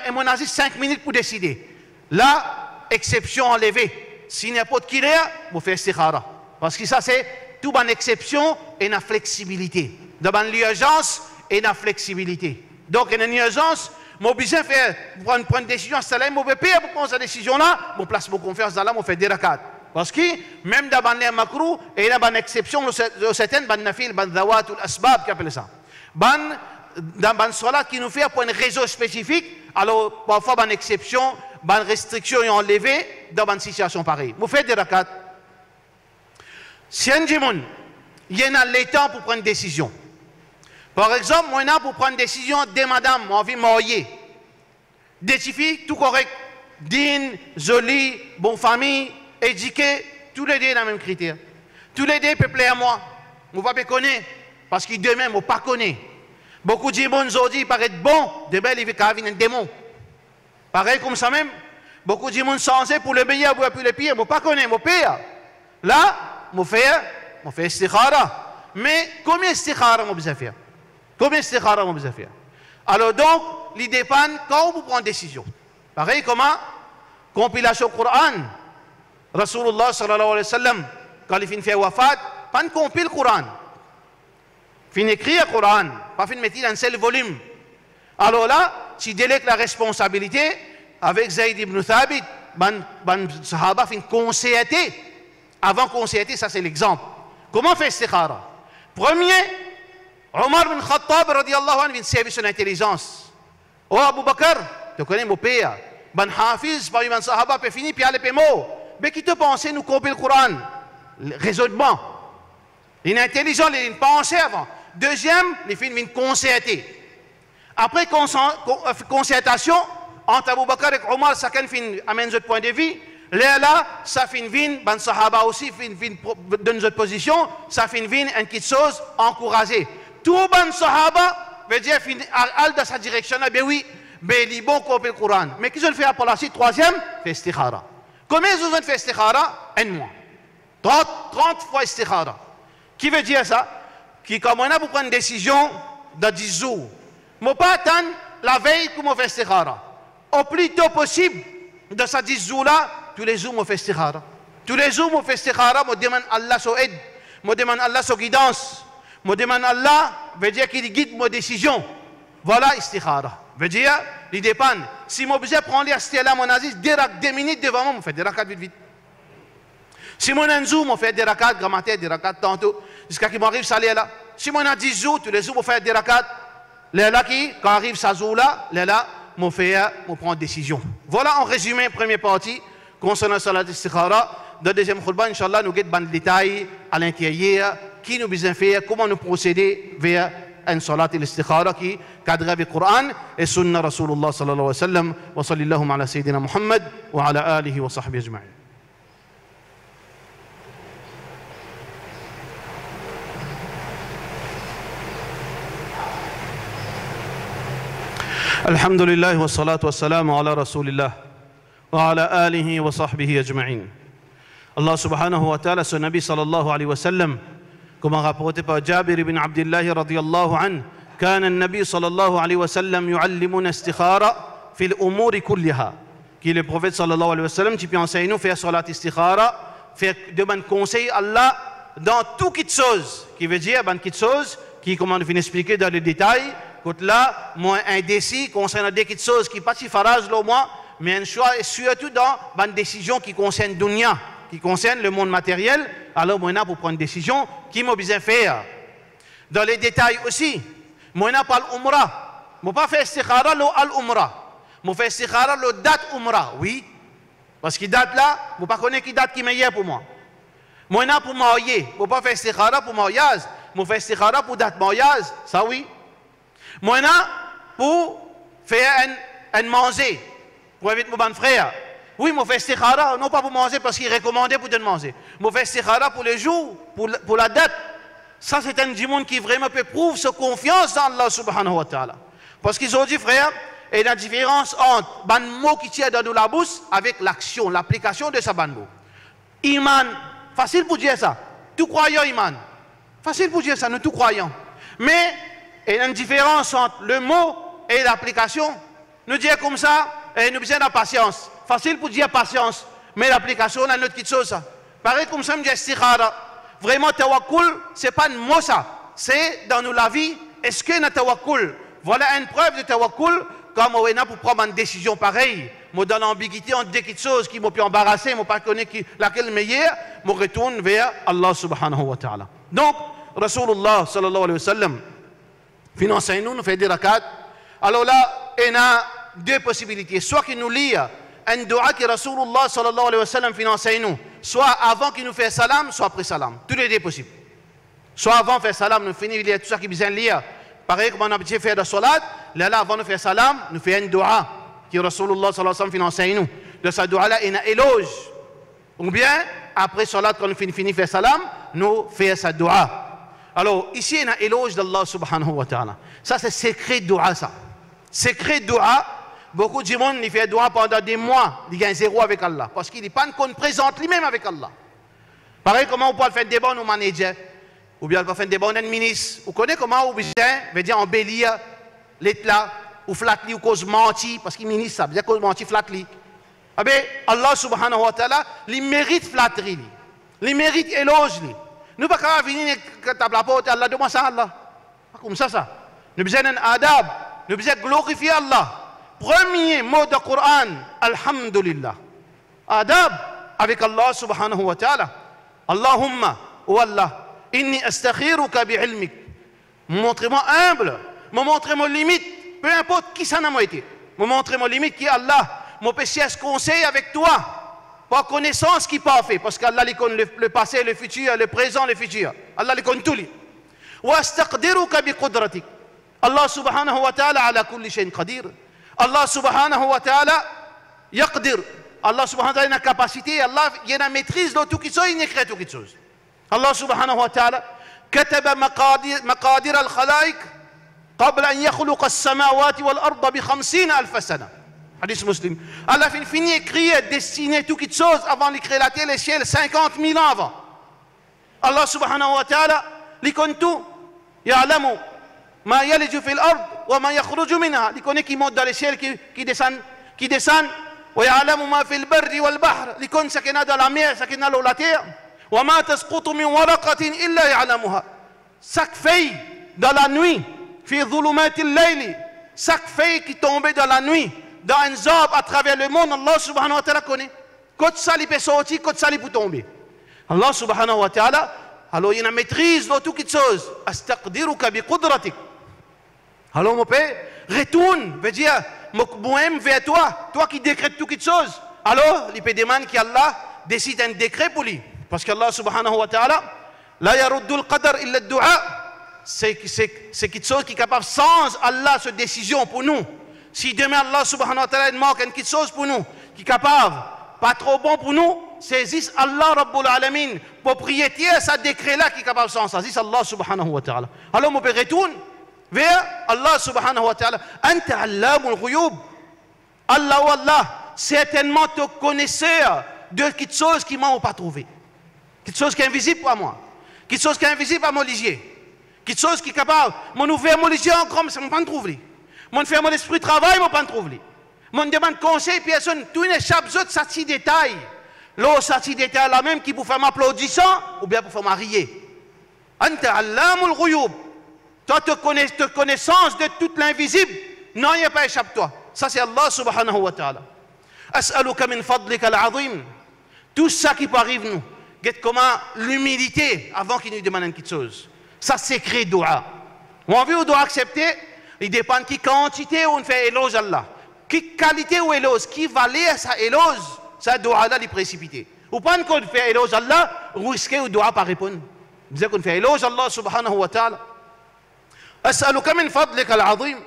Et mon avis 5 minutes pour décider. Là, exception enlevée. Si n'importe qui est, vous faites istikhara. Parce que ça c'est tout une exception et une flexibilité. Dans l'urgence et la flexibilité. Donc, il y a une urgence, je suis obligé de prendre une décision, je vais payer pour prendre cette décision-là, je place mon confiance dans Allah, je fais des rakats. Parce que, même dans les makrou, il y a une exception, certaines, dans nafil, dans zawat ou l'asbab, qui appelle ça. Dans le salat qui nous fait pour une raison spécifique, alors parfois, une exception, une restriction est enlevée dans une situation pareille. Je fais des rakats. Si un djimoun, il y a le temps pour prendre une décision. Par exemple, moi, pour prendre une décision, des madame, moi, envie de marier. Des filles, tout correct. Digne, jolie, bonne famille, éduquée, tous les deux dans le même critère. Tous les deux peuvent plaire à moi. Je ne vais pas connaître, parce que demain, je ne vais pas connaître. Beaucoup de gens aujourd'hui paraissent bons, demain, ils vont venir un démon. Pareil comme ça même, beaucoup de gens sont pour le meilleur, pour le pire, je ne vais pas connaître, je vais payer. Là, je fais istikhara. Mais combien d'istikhara je vais faire? Combien d'istikhara je vais faire? Alors donc, l'idée dépend quand vous prenez une décision. Pareil comment? Compilation Coran. Rasulullah sallallahu alayhi wa sallam, quand il finit de faire wafat, pas de compile le Coran. fin écrire le Coran, pas fin mettre dans un seul volume. Alors là, tu délègues la responsabilité avec Zayd ibn Thabit, ban sahaba fin conseiller. Avant conseiller, ça c'est l'exemple. Comment faire istikhara? Premier, Omar bin Khattab radiyallahu anhu vient servir son intelligence. Oh Abu Bakr, tu connais mon père. Ban Hafiz, parmi ban sahaba, peut finir, puis aller pémo. Mais qui te pensait nous couper le Coran? Raisonnement. Il est intelligent, il a une pensée avant. Deuxième, les films viennent concerter. Après concertation, entre Abu Bakr et Omar, chacun amène notre point de vue. Là, ça fait une vine, ban sahaba aussi donne notre position, ça fait une vine, une petite chose encouragée. Tout ban sahaba veut dire aller dans sa direction, ben oui, ben il bon couper le Coran. Mais qu'est-ce qu'on fait pour la suite? Troisième, fait istikhara. Combien de gens fait istikhara? Un mois. 30 fois istikhara. Qui veut dire ça? Qui, comme on a pour prendre une décision dans 10 jours, je ne pas attendre la veille pour me faire istikhara. Au plus tôt possible, dans ces 10 jours-là, tous les jours, je fais istikhara. Tous les jours, je fais istikhara, je demande Allah son aide, je demande Allah son guidance, je demande Allah, veut dire qu'il guide mes décisions. Voilà istikhara. Veut dire, il dépend. Si je besoin prendre l'istikhara, mon aziz, 2 minutes devant moi, je fais des rakats vite. Si mon anzou, je fais des rakats grammaires, des rakats tantôt, jusqu'à ce qu'il m'arrive ça là. Si mon a 10 jours, tous les jours, je fais des rakats. Là, quand arrive ça jour-là, là, je prends une décision. Voilà en résumé, première partie, concernant Salat Istikhara. Dans la deuxième khutba, Inch'Allah, nous avons des détails à l'intérieur, qui nous besoin faire, comment nous procéder vers une Salat Istikhara qui cadre avec le Coran et Sunna Rasulullah sallallahu alayhi wa sallam. Wa sallallahu ala Sayyidina Muhammad wa ala alihi wa sahbihi ajma'in. الحمد لله والصلاة والسلام على رسول الله وعلى آله وصحبه أجمعين. Allah subhanahu wa ta'ala, son Nabi sallallahu alayhi wa sallam, comme rapporté par Jabir ibn Abdullah radiyallahu anhu, كان النبي صلى الله عليه وسلم يعلمنا استخارة في الأمور كلها. Qui le prophète sallallahu alayhi wa sallam, qui peut enseigner nous faire salat istikhara, faire demander conseil à Allah dans toute petite chose. Qui veut dire, bonne petite chose, qui, comme on vient d'expliquer dans les détails, quand là, moi indécis concernant des petites choses qui ne sont pas si farage là moi, mais un choix surtout dans une décision qui concerne dunya, qui concerne le monde matériel, alors moi pour prendre une décision qui m'a besoin de faire. Dans les détails aussi, moi pas l'umrah, moi pas faire istikhara l'umrah, moi faire istikhara le date umrah, oui, parce que date là, moi pas connaître qui date qui est meilleure pour moi. Moi pour marier, moi pas faire istikhara pour mariage, moi faire istikhara pour date mariage, ça oui. Moi, pour faire un manger, pour éviter mon frère. Oui, je fais istikhara, non pas pour manger parce qu'il est recommandé pour manger. Je fais istikhara pour le jour, pour la date. Ça, c'est un monde qui vraiment peut prouver sa confiance dans Allah subhanahu wa ta'ala. Parce qu'ils ont dit, frère, il y a une différence entre un mot qui tient dans la bouche avec l'action, l'application de ce mot. Iman, facile pour dire ça. Tout croyant, iman. Facile pour dire ça, nous tout croyons. Mais, il y a une différence entre le mot et l'application. Nous dire comme ça, et nous besoin de patience. Facile pour dire patience, mais l'application, on a une autre chose. Pareil comme ça, je dis istikhara. Vraiment, tawakkul, ce n'est pas un mot ça. C'est dans nous la vie, est-ce qu'il y a tawakkul? Voilà une preuve de tawakkul, comme on a pour prendre une décision pareille. Moi, dans l'ambiguïté, on dit quelque chose qui m'a pu embarrasser, je ne sais pas laquelle est meilleure, je retourne vers Allah subhanahu wa ta'ala. Donc, Rasulullah sallallahu alayhi wa sallam, financez-nous, nous fait des rakats. Alors là, il y a 2 possibilités. Soit qu'il nous lit un dua que Rasulullah sallallahu alayhi wa sallam financez-nous. Soit avant qu'il nous fait salam, soit après salam. Tous les 2 possibles. Soit avant de faire salam, nous finissons de lire tout ça qui besoin de lire. Pareil comme on a habitué à faire de salat, là avant de faire salam, nous faisons un dua que Rasulullah sallallahu alayhi wa sallam financez-nous. De ce dua-là, il y a un éloge. Ou bien, après salat, quand nous finissons de faire salam, nous faisons ce dua. Alors, ici, il y a un éloge d'Allah subhanahu wa ta'ala. Ça, c'est secret dua, ça. Secret dua, beaucoup de monde, il fait dua pendant des mois, il gagne 0 avec Allah. Parce qu'il n'est pas qu'on présente lui-même avec Allah. Pareil, comment on peut faire des bons au manager, ou bien on peut faire des bons au ministre. Vous connaissez comment on veut dire embellir l'état, ou flatli, ou cause menti, parce qu'il ministre ça, veut dire cause menti, flatli. Ah bien, Allah subhanahu wa ta'ala, il mérite flatterie, il mérite éloge. Nous ne pouvons pas venir à la porte, Allah demande ça, Allah. Comme ça. Nous besoin d'un adab. Nous besoin glorifier Allah. Premier mot du Coran, Alhamdulillah. Adab avec Allah subhanahu wa ta'ala. Allahumma, ou Allah, inni astakhiruka bi'ilmik. Montrez-moi humble, montrez-moi limite, peu importe qui ça n'a été. Montrez-moi limite qui est Allah. Mon péché est conseil avec toi. Pas connaissance qui pas fait, parce qu'Allah les connaît le passé, le futur, le présent, le futur. Allah les connaît tout. Wa astaqdiruka biqudratik. Allah subhanahu wa ta'ala ala kulli shay'in qadir. Allah subhanahu wa ta'ala yaqdir. Allah subhanahu wa ta'ala a une capacité, Allah il a une maîtrise de tout qui soit, il écrit tout qui soit. Allah subhanahu wa ta'ala كتب مقادير الخلائق قبل أن يخلق السماوات والأرض ب50,000 سنة. Hadith muslim. Allah a fini écrire, dessiner tout quelque chose avant d'écrire la terre, les ciels, 50,000 ans avant. Allah subhanahu wa ta'ala, il connaît tout. يعلم ما يلج في الأرض وما يخرج منها. Il connaît qui monte dans les ciels, qui descend. ويعلم ما في البر والبحر. Il connaît ce qu'il y a dans la mer, ce qu'il y a dans la terre. وما تسقط من ورقة إلا يعلمها. Chaque feuille dans la nuit, في ظلمات الليل. Chaque feuille qui tombait dans la nuit, dans un arbre à travers le monde, Allah subhanahu wa ta'ala connaît. Quand ça il peut sortir, quand ça il peut tomber. Allah subhanahu wa ta'ala, alors il y a une maîtrise de toutes les choses. Astaqdiruka bi qudratik. Alors mon père, retourne, veut dire, moi-même vers toi, toi qui décrètes toutes les choses. Alors, il peut demander qu'Allah décide un décret pour lui. Parce qu'Allah subhanahu wa ta'ala, la yaruddu al-qadar illa ad-du'a. C'est quelque chose qui est capable sans Allah cette décision pour nous. Si demain Allah subhanahu wa ta'ala manque quelque chose pour nous, qui est capable, pas trop bon pour nous, saisisse Allah Rabbul Alamin, propriétaire, ça décret là qui est capable sans ça, saisisse Allah subhanahu wa ta'ala. Alors mon père retourne vers Allah subhanahu wa ta'ala. Anta allamul ghuyub. Allah ou Allah, certainement te connaisseur de quelque chose qui m'a pas trouvé. Quelque chose qui est invisible pour moi. Quelque chose qui est invisible à mon ligier. Quelque chose qui est capable, mon ouvert mon ligier en grand, mais ça ne m'a pas trouvé. Mon fait mon esprit de travail, je ne pas trouvé. Mon demande conseil, personne, tout échappe, ça c'est détail. L'eau, ça c'est détail là même qui pour faire m'applaudissant ou bien pour faire m'arrier. Anta allamul ghuyub. Toi, te connaissance de tout l'invisible, non, il n'y a pas échappe toi. Ça c'est Allah subhanahu wa ta'ala. As'aluka min fadlika al-azim. Tout ça qui peut arriver nous, comment l'humilité avant qu'il nous demande quelque chose. Ça c'est créé doua. On veut ou doit accepter. Il dépend de qui quantité on fait éloge à Allah. Qui qualité ou éloge, qui valait sa éloge, ça doit Allah les précipiter. Ou pas qu'on fait éloge à Allah, risquer ou doit pas répondre. Disait qu'on fait éloge à Allah subhanahu wa ta'ala. As'aluka min fadlika al-azim.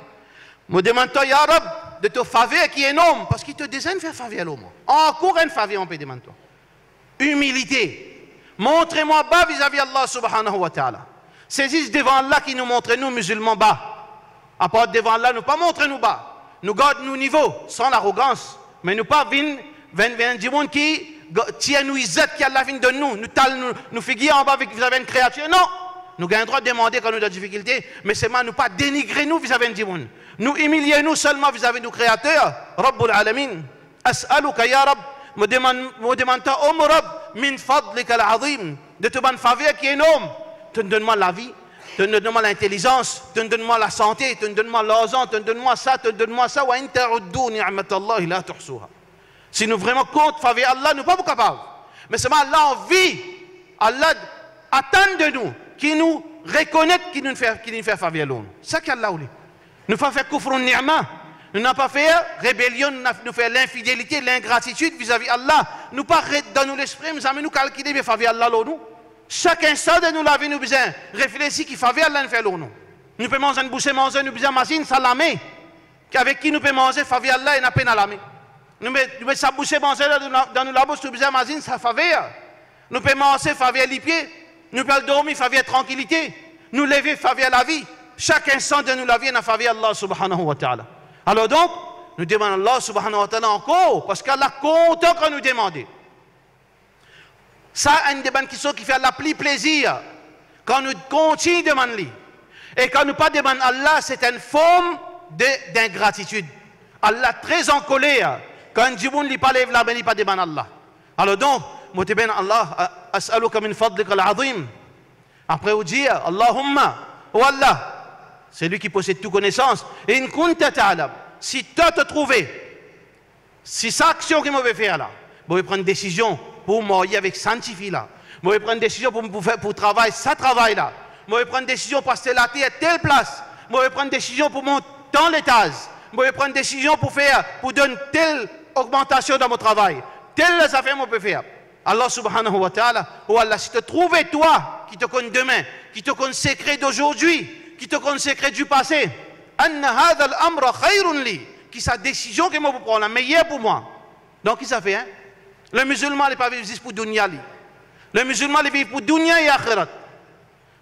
Me demande-toi, ya Rab, de te faveur qui est énorme, parce qu'il te désire faire faveur à l'homme. Encore une faveur, on peut demander toi. Humilité. Montrez-moi bas vis-à-vis Allah subhanahu wa ta'ala. Saisisse devant Allah qui nous montre, nous musulmans, bas. À part devant Allah, nous pas montrer nous bas. Nous gardons nos niveaux, sans l'arrogance. Mais nous pas venir du monde qui tient nous izzat qui Allah vient de nous. Nous figure en bas avec vis-à-vis une créature. Non. Nous avons le droit de demander quand nous avons des difficultés. Mais c'est mal nous pas dénigrer nous vis-à-vis du monde. Nous humilier nous seulement vis-à-vis de nos créateurs. Rabbul Alamin. As'aluka ya Rab. Me demande-toi, oh Rab, min fadlika al-azim. De te bonne faveur qui est énorme. Donne-moi la vie. Donne-moi l'intelligence, donne-moi la santé, donne-moi l'argent, donne-moi ça, donne-moi ça. Wa in ta'uddu ni'matallahi la tuhsuha. Si nous vraiment compte faveur Allah, nous ne sommes pas capables. Mais seulement Allah en vie, Allah attend de nous, qui nous reconnaît, qui nous fait faveur l'homme. C'est ça qu'Allah voulait. Nous ne pas faire kufrun ni'ma. Nous n'avons pas fait rébellion, nous fait l'infidélité, l'ingratitude vis-à-vis Allah. Nous pas dans nous l'esprit, mais nous calculer bien faveur Allah nous. Chaque instant de nous la vie, nous besoin réfléchir qui faveur Allah nous fait l'eau. Nous pouvons manger une bouchée, manger, nous besoin machine, salamé. Avec qui nous pouvons manger faveur Allah et n'a peine à la main. Nous pouvons sa bouchée, manger dans nous la bouche, nous besoin machine, ça faveur. Nous pouvons manger faveur les pieds. Nous pouvons dormir faveur tranquillité. Nous lever faveur la vie. Chaque instant de nous la vie, nous faveur Allah subhanahu wa ta'ala. Alors donc, nous demandons Allah subhanahu wa ta'ala encore, parce qu'Allah content quand nous demandons. Ça, une des bonnes questions qui fait la plus plaisir quand nous continuons de demander. Et quand nous ne pas demandons Allah, c'est une forme d'ingratitude. Allah très en colère. Quand Djiboun ne pas lève la main, il ne pas demander Allah. Alors donc, moi te demande Allah, as'aluka min fadlika al-azim. Après, vous dire, Allahumma, ou Allah, c'est lui qui possède toute connaissance. In kunta ta'lam, si toi te trouvé, si cette action que je vais faire là, je vais prendre une décision pour marier avec cette fille là, je vais prendre une décision pour travailler, ça travail là, je vais prendre une décision pour acheter la terre à telle place, je vais prendre une décision pour monter dans l'étage, je vais prendre une décision pour donner telle augmentation dans mon travail, telles affaires je peux faire. Allah subhanahu wa ta'ala, ou Allah, si te trouves toi, qui te connais demain, qui te connais secret d'aujourd'hui, qui te connais secret du passé, anna hadha al-amra khayrun li, qui sa décision que moi pour prendre la meilleure pour moi. Donc, qui ça fait, hein? Le musulman n'est pas vivre juste pour dunya li. Le musulman il vit pour dunya et akhirat.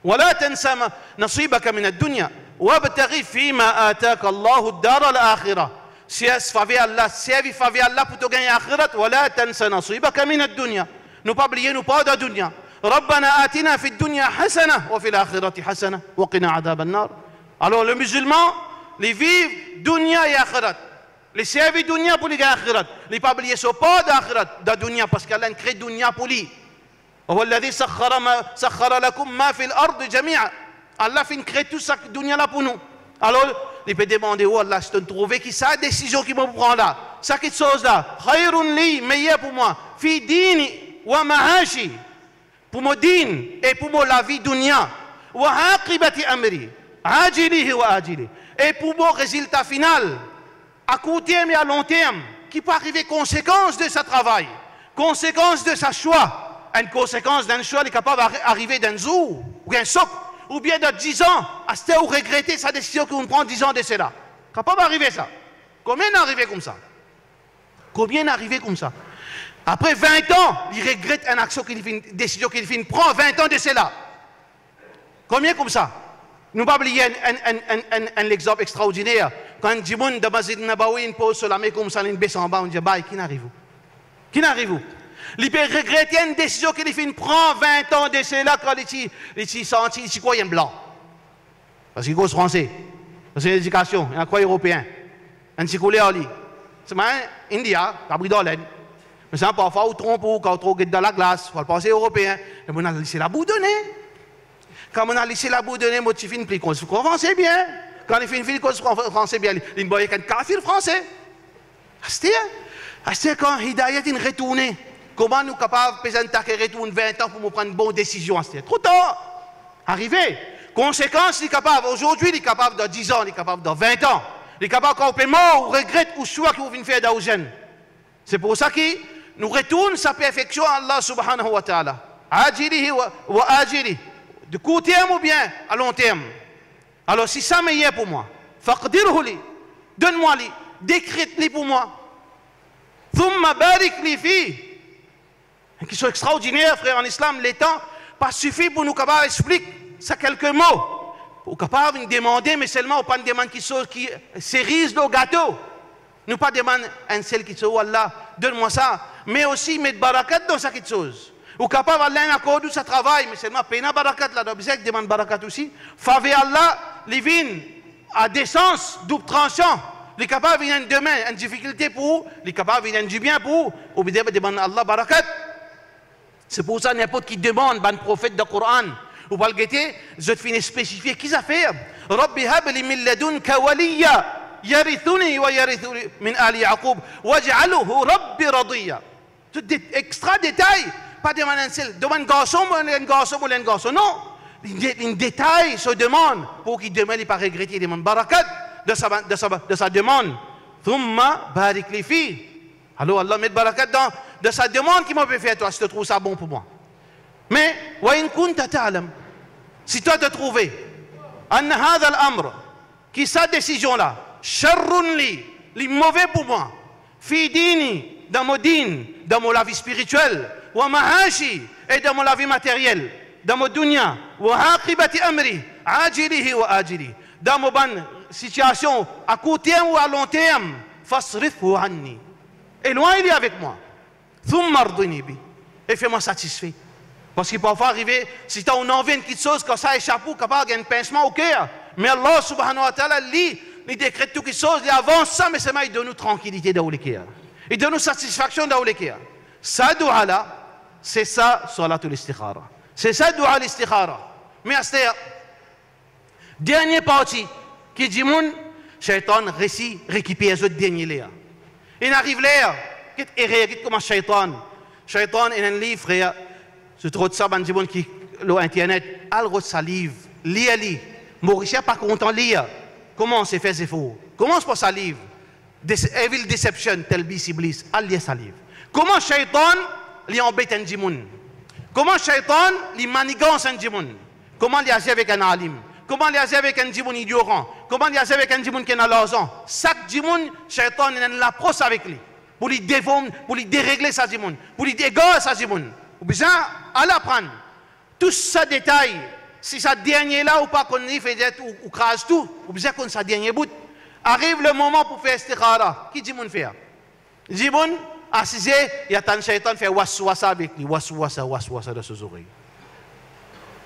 ولا تنسى نصيبك من الدنيا وابتغي فيما آتاك الله الدار الآخرة. Si Allah, servi faveur Allah pour te gagner akhirat, ولا تنسى نصيبك من الدنيا. Nous pas oublier nous pas de dunya. ربنا آتنا في الدنيا حسنة وفي الآخرة حسنة وقنا عذاب النار. Alors le musulman, il vit dunya et akhirat. Les servi dunya pour les gagner akhirat. Il pas oublier ce pas d'akhirat, de dunya parce qu'Allah a créé dunya pour lui. وهو الذي سخر لكم ما في الأرض جميعا. Allah fait créer tout ça dunya là pour nous. Alors il peut demander oh Allah, je te trouve qui sa décision qui me prend là, ça quelque chose là, khayrun li, meilleur pour moi, fi dini wa ma'ashi, pour mon din et pour mon la vie dunya, wa aqibati amri, ajilihi wa ajili, et pour mon résultat final, à court terme et à long terme, qui peut arriver conséquence de ce travail, conséquence de sa choix. Une conséquence d'un choix est capable d'arriver d'un jour ou d'un soc, ou bien de 10 ans, à ce ou regretter sa décision qu'on prend 10 ans de cela. Capable d'arriver ça. Combien d'arriver comme ça? Combien d'arriver comme ça? Après 20 ans, il regrette une action qu'il fait, une décision qu'il fait, prend 20 ans de cela. Combien comme ça? Nous pas oublier un exemple extraordinaire. Quand Jimoun de Masjid Nabawi pose sur la main comme ça, il baisse en bas, on dit, bah, qui n'arrive-vous? Qui n'arrive-vous? Il peut regretter une décision qu'il fait, prend 20 ans de cela quand il senti, il croit blanc. Parce qu'il cause français. Parce que l'éducation, il y a quoi européen. Un petit couleur ali. C'est un India, cabri d'Olène. Mais c'est parfois au trompe ou quand on dans la glace, il faut le penser européen. Et on a laissé la boue donnée. Quand on a laissé la boue donnée, moi, tu finis plus qu'on se français bien. Quand il fait une fille qu'on se français bien, il me voyait qu'un kafir français. C'est quand Hidayat est retourné. Comment nous sommes capables de retourner 20 ans pour nous prendre une bonne décision? C'est trop tard. Arrivé. Conséquence, il est capable. Aujourd'hui, il est capable de 10 ans, il est capable de 20 ans. Il est capable quand on mort ou regrette ou choix qu'il vient faire d'Aoujen. C'est pour ça qu'il nous retourne sa perfection à Allah subhanahu wa ta'ala. Ajilihi wa ajili. De court terme ou bien à long terme. Alors si ça meilleur pour moi, faqdirhu li. Donne-moi li. Décrète-li pour moi. Thumma barik li fi. Qui sont extraordinaires, frère, en islam, les temps, pas suffit pour nous capables d'expliquer ça quelques mots. Pour capables de demander, mais seulement, on pas demander qui sont qui cerise au gâteau. Nous pas demander un seul qui soit Allah, donne-moi ça, mais aussi mettre barakat dans ça quelque chose. Ou capable Allah un accord où ça travaille, mais seulement peina barakat là, donc vous demande barakat aussi. Faveur Allah, les vignes à décence, double tranchant. Les capables viennent demain, une difficulté pour, les capables viennent du bien pour, ou bien demander Allah barakat. C'est pour ça n'importe qui demande, un prophète du Coran, ou pas le guetter, je te finis spécifier qui ça fait. Rabbi habli min ladunka waliya, yarithuni wa yarithuni min ali Yaqub, waj'aluhu rabbi radiya. Tout extra détail, pas demander un seul, demande garçon ou un garçon, non. Un détail se demande pour qu'il demande, il pas regretter, il demande barakat de sa demande. Thumma barik li fi. Alors Allah met barakat de sa demande qui m'a fait faire toi, si tu trouves ça bon pour moi. Mais, wa in kunta ta'lam, si toi te trouvé, anna hadha al-amr, qui sa décision là, sharrun li mauvais pour moi, fi dini, dans mon din, dans mon la vie spirituelle, wa ma'ashi, et dans mon la vie matérielle, dans mon dunya, wa aqibati amri, ajilihi wa ajili, dans mon bonne situation, à court terme ou à long terme, fasrifhu anni. Et loin il est avec moi. Et fais-moi satisfait. Parce qu'il peut pas arriver, si tu as une envie de quelque chose, quand ça échappe, capable d'un pincement au cœur. Mais Allah subhanahu wa ta'ala, il décrète toutes les choses, il avance ça, mais seulement il donne nous tranquillité dans le cœur. Il donne nous satisfaction dans le cœur. Ça, dua là, c'est ça, salatul istikhara. C'est ça, dua l'istikhara. Mais à ce dernière partie, Qui dit moun, shaitan récupère les autres derniers là. Il arrive là, qui est comme shaitan. Shaitan est un livre, frère. C'est trop de ça, ban dit moun qui l'internet, al salive, lis. Mauricien pas content lire. Comment on s'est fait faux? Comment c'est ça livre? Evil Deception, tel bis iblis, al lire sa livre. Comment shaitan li embête un djimoun? Comment shaitan li manigance un djimoun? Comment il agit avec un alim? Comment il agit avec un djimoun ignorant? Comment il agit avec un djimoun qui n'a l'argent? Chaque djimoun, shaitan il a l'approche avec lui. Pour lui déformer, pour lui dérégler sa djimoun, pour lui dégager sa djimoun. Ou bien, à l'apprendre. Tout ce détail, si ça dernier là ou pas qu'on y fait ou crase tout, ou bien qu'on ça dernier bout. Arrive le moment pour faire istikhara. Qui djimoun fait? Djimoun, assisé, il y a tant shaitan fait waswasa avec lui, waswasa dans ses oreilles.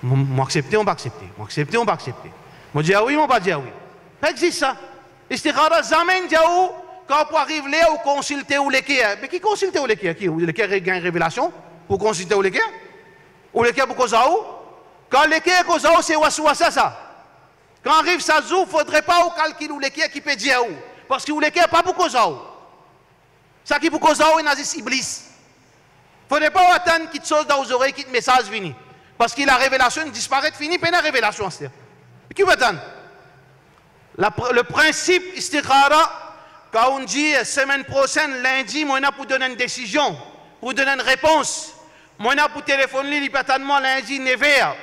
Moi accepter, on va accepter. Moi accepter, on va accepter. Moi dire oui, on va dire oui. Ça existe ça. Istikhara zamène dire où quand on arrive là ou consulter ou l'équerre. Mais qui consulter ou l'équerre? Qui? L'équerre gagne révélation pour consulter ou l'équerre? Ou l'équerre pour cause où? Quand l'équerre cause où c'est waswasa ça. Quand arrive ça zou, il ne faudrait pas calculer ou l'équerre qui peut dire où. Parce que ou l'équerre pas pour cause où. Ça qui pour cause où est nazis iblis. Il ne faudrait pas attendre qu'il te chose dans les oreilles, qu'il te message fini. Parce que la révélation disparaît, fini, puis la révélation. Qui va attendre? Le principe istikhara, quand on dit semaine prochaine, lundi, moi, pour donner une décision, pour donner une réponse, moi, pour téléphoner, il peut attendre lundi, 9h.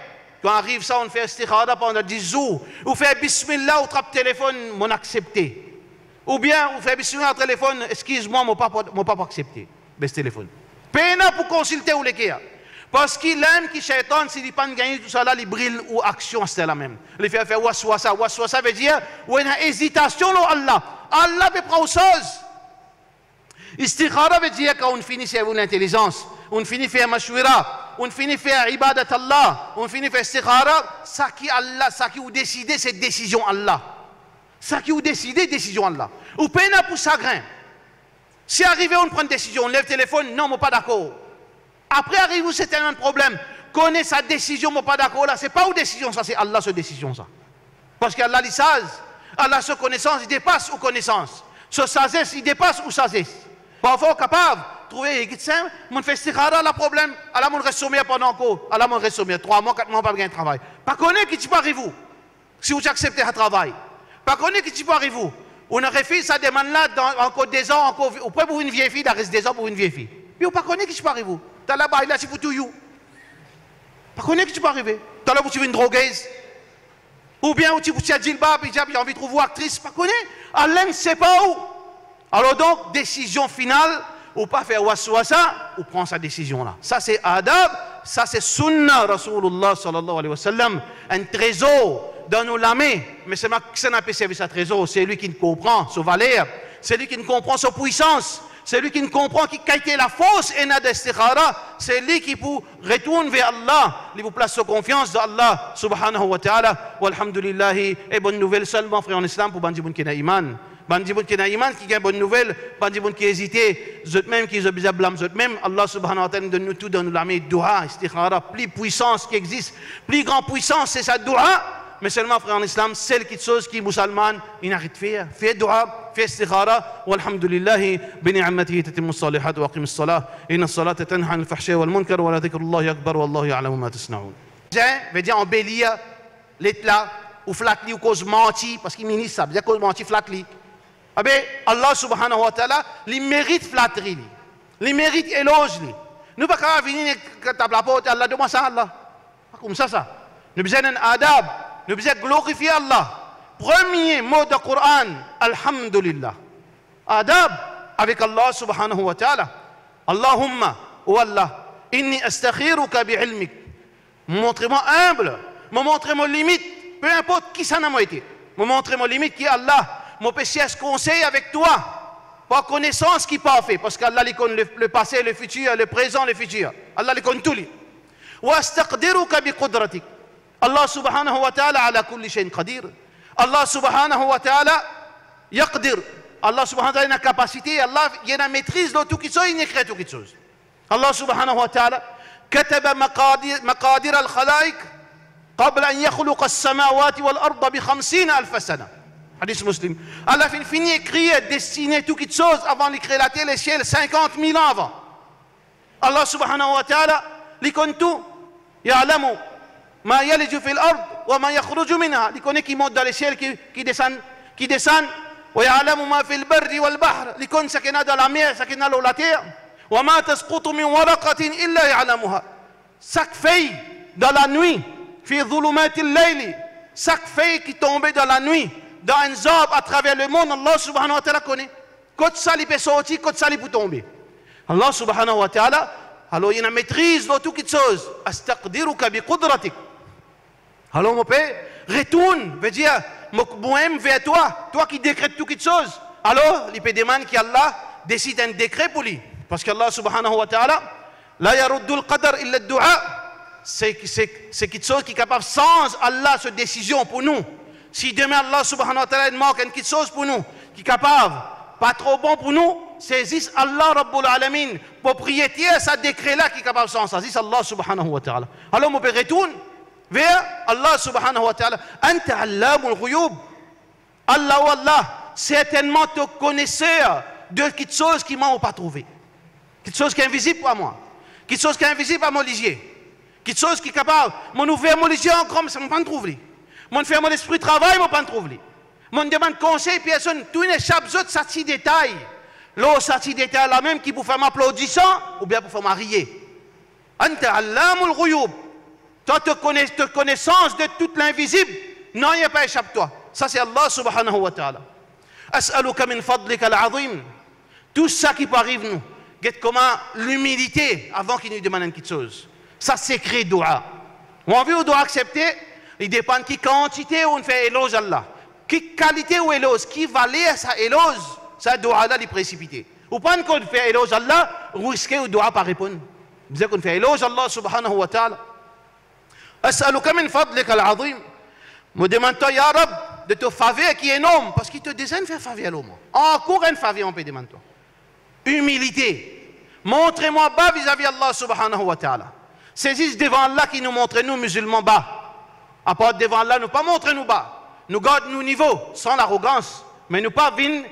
Quand arrive ça, on fait istikhara pendant 10 jours. Ou fait bismillah, ou trappe téléphone, mon accepté. Ou bien, ou fait bismillah, téléphone, excuse-moi, mon papa accepté. Baisse téléphone. Peine pour consulter ou l'équerre. Parce qu'il aime qui shaitan, s'il n'est pas gagné tout ça là, il brille ou action, c'est la même. Il fait faire waswasa. Waswasa veut dire, ou une hésitation, là, Allah. Allah peut prendre chose. Istikhara veut dire quand on finit faire une intelligence, on finit faire mashwira, on finit faire ibadat Allah, on finit faire istikhara, ça qui Allah, ça qui vous décide, c'est décision Allah. Ça qui vous décide, décision Allah. Ou peine pour chagrin. Si arrivé, on prend une décision, on lève le téléphone, non, moi pas d'accord. Après arrive où c'est tellement de problème. Connaît sa décision, moi pas d'accord là. C'est pas une décision ça, c'est Allah sa décision ça. Parce qu'Allah il sage, Allah sa connaissance, il dépasse aux connaissances. Sa sagesse, il dépasse aux sagesse. Parfois capable trouver mon fait istikhara la problème, Allah mon reste sommaire pendant encore, Allah mon reste sommaire 3 mois, 4 mois pas bien de travail. Pas connaît qui tu peux arriver vous. Si vous acceptez un travail. Pas connaît qui tu peux arriver vous. On aurait fait ça demande là dans encore des ans encore ou pas pour une vieille fille, il reste des ans pour une vieille fille. Puis on pas connaît qui tu peux arriver vous. T'as là-bas, il a si pour tout you. Pas connaît que tu peux arriver. T'as là où tu veux une drogueuse. Ou bien où tu as djilbab, puis j'ai envie de trouver une actrice. Pas connaît. Allah ne sait pas où. Alors donc, décision finale, ou pas faire waswasa, ou prendre sa décision là. Ça c'est adab, ça c'est sunnah Rasulullah sallallahu alayhi wa sallam. Un trésor dans nos lames. Mais c'est ça n'a pas servi sa trésor. C'est lui qui ne comprend sa valeur. C'est lui qui ne comprend sa puissance. C'est lui qui ne comprend qui a la fausse et n'a d'istikhara. C'est lui qui pour retourne vers Allah, qui vous place sa confiance dans Allah subhanahu wa ta'ala. Walhamdulillah. Et bonne nouvelle seulement, frère en islam, pour Bandiboun qui n'a iman. Bandiboun qui n'a iman, qui a bonne nouvelle. Bandiboun qui hésité, eux même qui ont besoin de blâme, eux même. Allah subhanahu wa ta'ala donne nous tout dans nous l'armée dua, istikhara. Plus puissance qui existe, plus grande puissance, c'est sa dua. Mais seulement, frère en islam, celle qui chose qui est musulmane, il arrête de faire. Fais dua, fais istikhara. Walhamdulillah, bini'amatihi tatimmu salihat wa aqim as-salah. Inna as-salata tanha 'anil fahsha'i wal munkar wa la dhikrullahi akbar wallahu ya'lamu ma tasna'un. Veut dire embellir l'état ou flatli ou cause menti parce qu'il ministre ça, veut dire cause menti flatli. Ah ben Allah subhanahu wa ta'ala, il mérite flatterie, il mérite éloge. Nous pas qu'à venir table la porte Allah demande ça Allah. Pas comme ça. Nous besoin d'un adab. Nous devons glorifier Allah. Premier mot du Coran, Alhamdulillah. Adab avec Allah subhanahu wa ta'ala. Allahumma, ou Allah, inni astakhiruka bi'ilmik. Montrez-moi humble, montrez-moi limite, peu importe qui ça n'a pas été. Montrez-moi limite qui est Allah. Mon péché est conseil avec toi. Pas connaissance qui pas fait. Parce qu'Allah il connaît le passé, le futur, le présent, le futur. Allah il connaît tout. Wa astaqdiruka biqudratik. Allah subhanahu wa ta'ala ala kulli shay'in qadir. Allah subhanahu wa ta'ala yaqdir. Allah subhanahu wa ta'ala a une capacité, Allah il a une maîtrise de tout qui soit, il écrit tout qui soit. Allah subhanahu wa ta'ala كتب مقادير الخلائق قبل أن يخلق السماوات والأرض ب50,000 سنة. Hadith muslim. Allah a fini écrire, dessiner toutes les choses avant d'écrire la terre et les ciels 50 000 ans avant. Allah subhanahu wa ta'ala, il connaît tout. Ya'lamu ma yaliju fil ard wa ma yakhruju minha. Il connaît qui monte dans les ciels, qui descend. Wa ya'lamu ma fil barri wal bahr. Il connaît ce qu'il y a dans la mer, ce qu'il y a dans la terre. Wa ma tasqutu min waraqatin illa ya'lamuha. Chaque feuille dans la nuit, fi dhulumatil layli. Chaque feuille qui tombait dans la nuit, dans un arbre à travers le monde, Allah subhanahu wa ta'ala connaît. Quand ça peut sortir, quand ça peut tomber. Allah subhanahu wa ta'ala, alors il a maîtrise de toutes les choses. Astaqdiruka bi qudratik. Alors mon père, retourne, veut dire, moi-même vers toi, toi qui décrètes toutes les choses. Alors, il peut demander qu'Allah décide un décret pour lui. Parce qu'Allah subhanahu wa ta'ala, la yaruddul qadar illa ad-du'a. C'est quelque chose qui est capable sans Allah cette décision pour nous. Si demain Allah subhanahu wa ta'ala manque quelque chose pour nous, qui est capable, pas trop bon pour nous, saisisse Allah Rabbul Alamin, propriétaire, ça décret là qui est capable sans ça, saisisse Allah subhanahu wa ta'ala. Alors mon père retourne vers Allah subhanahu wa ta'ala. Anta allamul ghuyub. Allah ou Allah, certainement te connaisseur de quelque chose qui m'a pas trouvé. Quelque chose qui est invisible pour moi. Quelque chose qui est invisible à mon lisier. Quelque chose qui est capable. Mon ouvert mon lisier encore, mais ça ne m'a pas trouvé. Mon faire mon esprit de travail, je ne pas trouvé. Mon demande conseil, personne, tout une échappe, ça petit détail. L'autre, ça petit détail là même qui pour faire m'applaudissant ou bien pour faire m'arrier. Anta allamul ghuyub. Toi, te connaissance de tout l'invisible, non, il n'y a pas échappe toi. Ça, c'est Allah subhanahu wa ta'ala. As'aluka min fadlika al-azim. Tout ça qui peut arriver nous, get comment l'humilité avant qu'il nous demande quelque chose. Ça, c'est créé doua. On veut ou doit accepter, il dépend de qui quantité où on fait éloge à Allah. Qui qualité ou éloge, qui valait ça éloge, ça doit là les précipiter. Ou pas qu'on fait éloge à Allah, risquer ou doit pas répondre. Vous savez qu'on fait éloge à Allah subhanahu wa ta'ala. As'aluka min fadlika al-azim. Me demande-toi, Ya Rab, de te faveur qui est énorme, parce qu'il te désire faire faveur à l'homme. Encore une faveur, on peut demander toi. Humilité. Montrez-moi bas vis-à-vis Allah subhanahu wa ta'ala. Saisissez devant Allah qui nous montre nous musulmans bas. À part devant Allah, nous pas montrer nous bas. Nous gardons nos niveaux, sans l'arrogance. Mais nous pas venir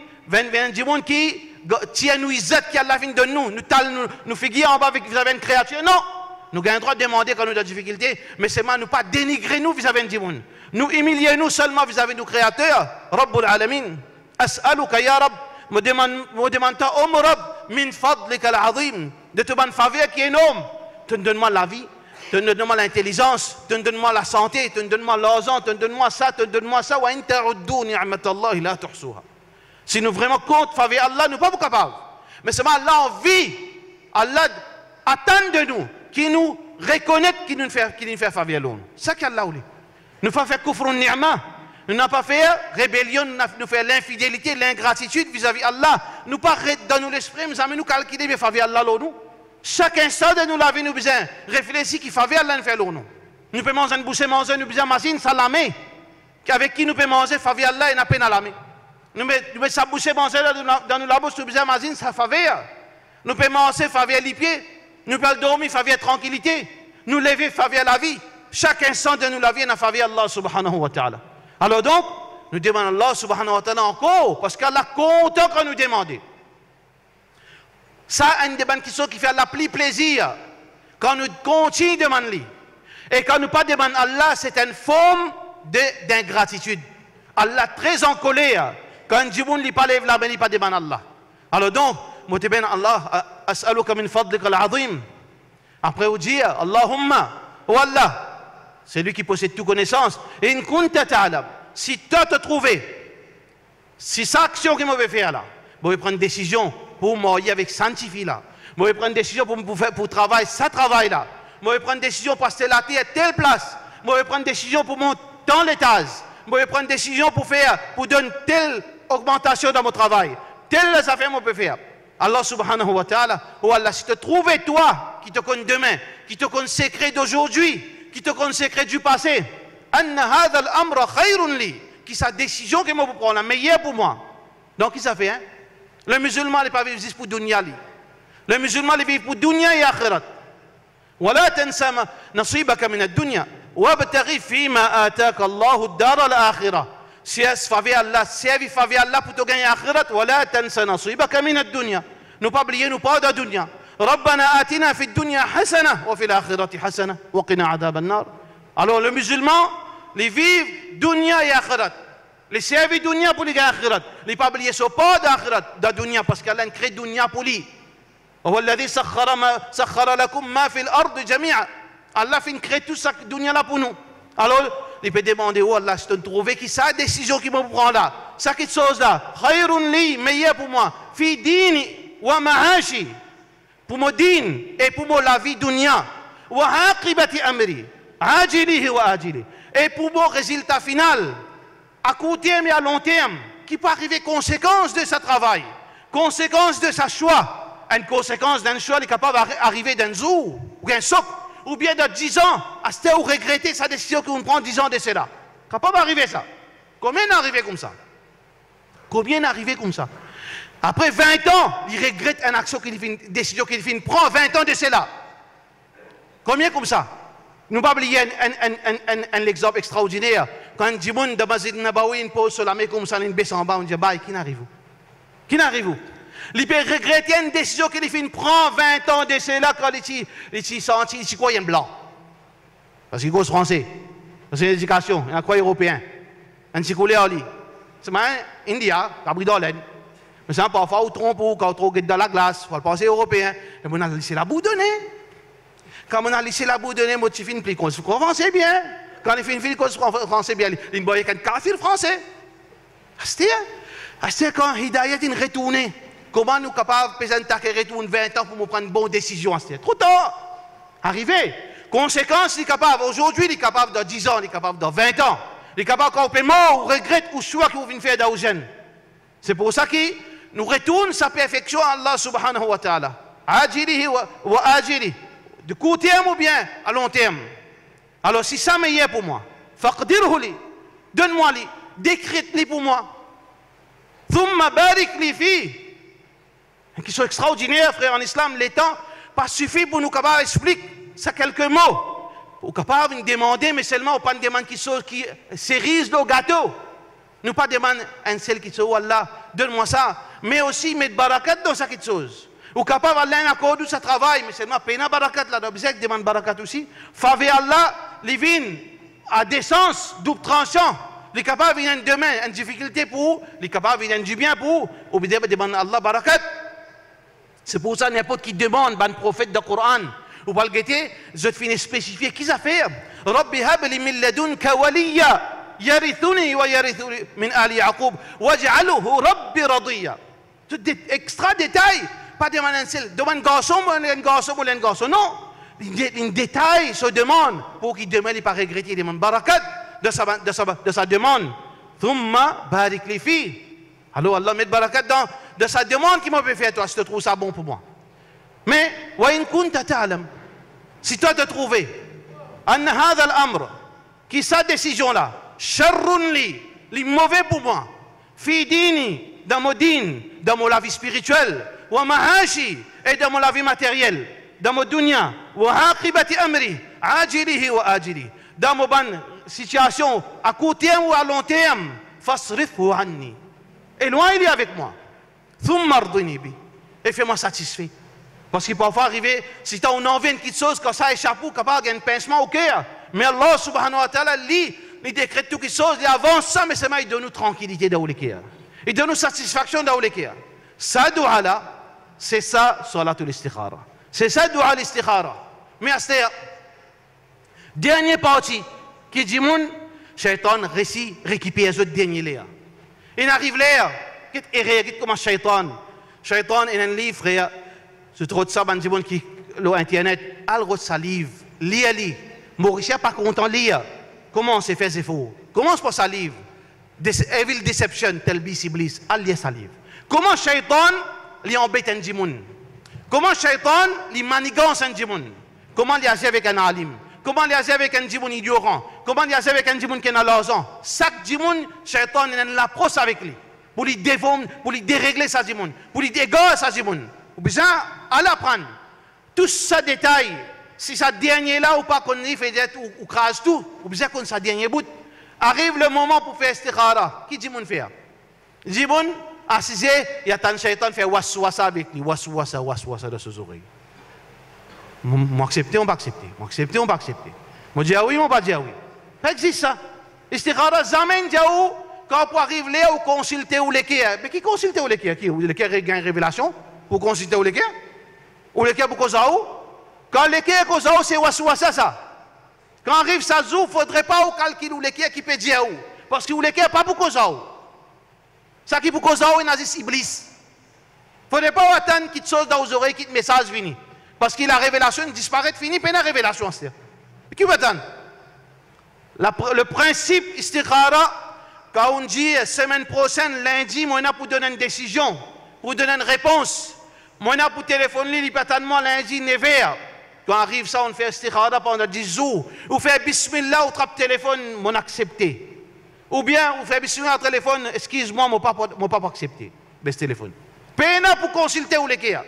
du monde qui tient nous izzat qui Allah vient de nous. Nous figurer en bas avec vis-à-vis une créature. Non. Nous avons le droit de demander quand nous avons des difficultés. Mais c'est nous pas dénigrer nous vis-à-vis du monde. Nous humilier nous seulement vis-à-vis de nos créateurs. Rabbul Alamin. As'aluka ya Rab. Me demande-toi, oh mon Rab, min fadlika al-azim. De te bonne faveur qui est énorme. Donne-moi la vie, donne-moi l'intelligence, donne-moi la santé, donne-moi l'argent, donne-moi ça, donne-moi ça. Wa in ta'uddu ni'matallahi la tuhsuha. Si nous vraiment compte faveur Allah, nous ne sommes pas capables. Mais seulement Allah en vie, Allah attend de nous, qui nous reconnaît, qui nous fait faveur l'homme. C'est ça qu'Allah voulait. Nous ne pas faire kufrun ni'ma. Nous n'avons pas fait rébellion, nous fait l'infidélité, l'ingratitude vis-à-vis Allah. Nous pas dans nous l'esprit, mais nous calculer mais faveur Allah nous. Chaque instant de nous la vie, nous besoin réfléchir qui faveur Allah nous fait nous. Nous pouvons manger une bouchée, manger, nous besoin machine, salamé. Avec qui nous pouvons manger faveur Allah et n'a peine à la main. Nous pouvons sa bouchée, manger dans nous la bouche, nous besoin machine, ça faveur. Nous pouvons manger faveur les pieds. Nous pouvons dormir faveur tranquillité. Nous lever faveur la vie. Chaque instant de nous la vie, nous faveur Allah subhanahu wa ta'ala. Alors donc, nous demandons Allah subhanahu wa ta'ala encore, parce qu'Allah content quand nous demandons. Ça, une des bonnes questions qui fait la plus plaisir, quand nous continuons de demander. Et quand nous pas demandons Allah, c'est une forme d'ingratitude. Allah très en colère. Quand Dieu ne pas lève la main, il pas demande Allah. Alors donc, moi te bénis Allah, as'aluka min fadlika al-azim. Après vous dire, Allahumma, oh Allah. C'est lui qui possède toute connaissance. Et in kunta ta'lam, si toi te trouves, si cette action que je vais faire là, je vais prendre une décision pour mourir avec sanctifier là, je vais prendre une décision pour travailler, ça travail là, je vais prendre une décision pour passer la terre à telle place, je vais prendre une décision pour monter dans l'étage, je vais prendre une décision pour donner telle augmentation dans mon travail, telle affaire je peux faire. Allah subhanahu wa ta'ala, oh Allah, si tu trouves toi, qui te connais demain, qui te connais secret d'aujourd'hui, qui te connaît secret du passé, anna hadha al-amra khayrun li, qui sa décision que moi pour prendre la meilleure pour moi. Donc qui ça fait hein? Le musulman n'est pas vivre juste pour dunya li. Le musulman il vit pour dunya et akhirat. Wa la tansa nasibaka min ad-dunya wabtaghi fima ataka Allahu ad-dar al-akhirah. servi Allah pour te gagner akhirat, wala tansa nasibaka min ad-dunya. Nous pas oublier nous pas de dunya. ربنا آتنا في الدنيا حسنة وفي الآخرة حسنة وقنا عذاب النار. Alors le musulman, les vivent dunya et akhirat. Les servis dunya pour les gagner akhirat. Les pas oublier ce pas d'akhirat, de dunya parce qu'Allah a créé dunya pour lui. هو الذي سخر لكم ما في الأرض جميعا. Allah fait créer tout ça dunya là pour nous. Alors il peut demander oh Allah, je te trouve qui ça décision qui me prend là. Ça quelque chose là. Khayrun li, meilleur pour moi. Fi dini wa ma'ashi. Pour mon din et pour mon la vie dunya. Wa aqibati amri. Ajilihi wa ajili. Et pour mon résultat final. À court terme et à long terme. Qui peut arriver conséquence de ce travail. Conséquence de sa choix. Une conséquence d'un choix, il est capable d'arriver d'un jour. Ou un soc. Ou bien de 10 ans. À ce où regretter sa décision qu'on prend 10 ans de cela. Capable d'arriver ça. Combien d'arriver comme ça? Combien d'arriver comme ça? Après 20 ans, il regrette une action qu'il fait, une décision qu'il fait, prend 20 ans de cela. Combien comme ça? Nous pas oublier un exemple extraordinaire. Quand Jimoun de Masjid Nabawi pose sur la main comme ça, il baisse en bas, on dit, bah, qui n'arrive? Qui n'arrive? Il peut regretter une décision qu'il fait, prend 20 ans de cela quand il senti, il croit un blanc. Parce qu'il cause français. C'est l'éducation, il y a quoi européen? Un petit couleur, c'est un India, abri d'Orlaine. Mais ça, parfois, on trompe, quand on est dans la glace, on va le penser européen. Et on a laissé la boudonnée. Quand on a laissé la boudonnée, moi, tu finis, qu'on se français bien. Quand il finit, qu'on se français bien, il me dit qu'un kafir français. C'est quand Hidayat est retourné. Comment nous sommes capables de retourner 20 ans pour nous prendre une bonne décision? C'est trop tard. Arrivé. Conséquence, il est capable. Aujourd'hui, il est capable de 10 ans, il est capable de 20 ans. Il est capable quand on peut mort ou regrette ou choix qu'il vient faire d'Aoujen. C'est pour ça qu'il nous retourne sa perfection à Allah subhanahu wa ta'ala. Ajilihi wa ajili. De court terme ou bien à long terme. Alors si ça meilleur pour moi, faqdirhu li, donne-moi li, décrète-li pour moi. Thumma barik li fi. Qui sont extraordinaires, frère, en islam, les temps, pas suffit pour nous capables d'expliquer ça quelques mots. Pour capable de demander, mais seulement on pas demander qui sont qui cerise le gâteau. Nous pas demander un seul qui soit Allah, donne-moi ça, mais aussi mettre barakat dans ça quelque chose. Ou capable Allah un accord où ça travaille, mais seulement payer barakat là, donc vous demande barakat aussi. Faveur Allah, les vignes à décence, double tranchant. Les capables viennent demain, une difficulté pour, les capables viennent du bien pour, ou bien demande Allah barakat. C'est pour ça n'importe qui demande, un prophète du Coran, ou pas le guetter, je te finis spécifier qui ça fait. Rabbi habli min ladunka waliya. يرثني ويرث من آل يعقوب واجعله ربي رضيا. Extra détail, pas demander un seul, demande un garçon ou un garçon, non. Un détail se demande pour qu'il demande, il pas regretter, il demande barakat de sa demande. Thumma barik li fi. Alors Allah met barakat de sa demande qui m'a fait faire toi, si tu trouves ça bon pour moi. Mais wa in kunta ta'lam, si toi te trouves anna hadha al-amr, qui sa décision là Sharrun li mauvais pour moi. Fi dini, dans mon din, dans mon la vie spirituelle. Wa ma'ashi, et dans mon la vie matérielle. Dans mon dunya. Wa aqibati amri, ajilihi wa ajili. Dans mon bonne situation, à court terme ou à long terme. Fasrifhu anni. Éloigne-le avec moi. Thumma ardini bi. Et fais-moi satisfait. Parce qu'il peut parfois arriver, si tu as une envie de quelque chose, quand ça échappe, capable d'un pincement au cœur. Mais Allah subhanahu wa ta'ala, il décrète tout quelque chose, il avance ça, mais seulement il donne nous tranquillité dans le cœur. Il donne nous satisfaction dans le cœur. Ça, dua là, c'est ça, salatul istikhara. C'est ça, dua l'istikhara. Mais à ce dernière partie, qui dit mon, shaitan récupère ce dernier là. Il arrive là, il réagit comme un shaitan. Shaitan, il a un livre, frère, je trouve ça, ben, qui, l'internet, il sa livre, lis. Maurice pas content de lire. Comment c'est fait, c'est faux? Comment c'est pour sa livre? Evil Deception, Telbis Iblis, al lire sa livre. Comment Shaitan lui embête un djimoun? Comment Shaitan lui manigance un djimoun? Comment il agit avec un alim? Comment il agit avec un djimoun ignorant? Comment il agit avec un djimoun qui n'a l'argent? Chaque djimoun, Shaitan il a l'approche avec lui. Pour lui déformer, pour lui dérégler sa djimoun, pour lui dégager sa djimoun. Ou bien, à l'apprendre. Tout ce détail. Si ça dernier là ou pas qu'on y fait ou crase tout, ou bien qu'on ça dernier bout, arrive le moment pour faire istikhara. Qui dit mon faire? Dit mon, assisé, il y a tant de shaitan fait waswasa avec lui, waswasa dans ses oreilles. Moi accepter, on va accepter. Moi accepter, on va accepter. Moi dire oui, on va dire oui. Ça existe ça. Istikhara, zamène dire où, quand on arrive là, ou consulter ou l'équerre. Mais qui consulte ou l'équerre? Qui? L'équerre gagne révélation? Pour consulter ou l'équerre? Ou l'équerre pour cause à où? Quand l'équerre cause à où, c'est waswasa ça. Quand arrive ça, il ne faudrait pas ou calculer ou l'équerre qui peut dire où. Parce que ou l'équerre pas pour cause à où. Ça qui pour cause à où, il y a iblis. Il ne faudrait pas attendre qu'il te chose dans les oreilles, qu'il te message fini. Parce que la révélation disparaît, fini, puis la révélation. Qui va attendre? Le principe istikhara, quand on dit semaine prochaine, lundi, moi pour donner une décision, pour donner une réponse, moi pour téléphoner l'hypertanement lundi 9h. Quand arrive ça, on fait istikhara pendant 10 jours. Ou fait bismillah, ou trappe téléphone, mon accepté. Ou bien, ou fait bismillah au téléphone, excuse-moi, mon papa accepté. Baisse téléphone. Peine pour consulter ou l'équerre.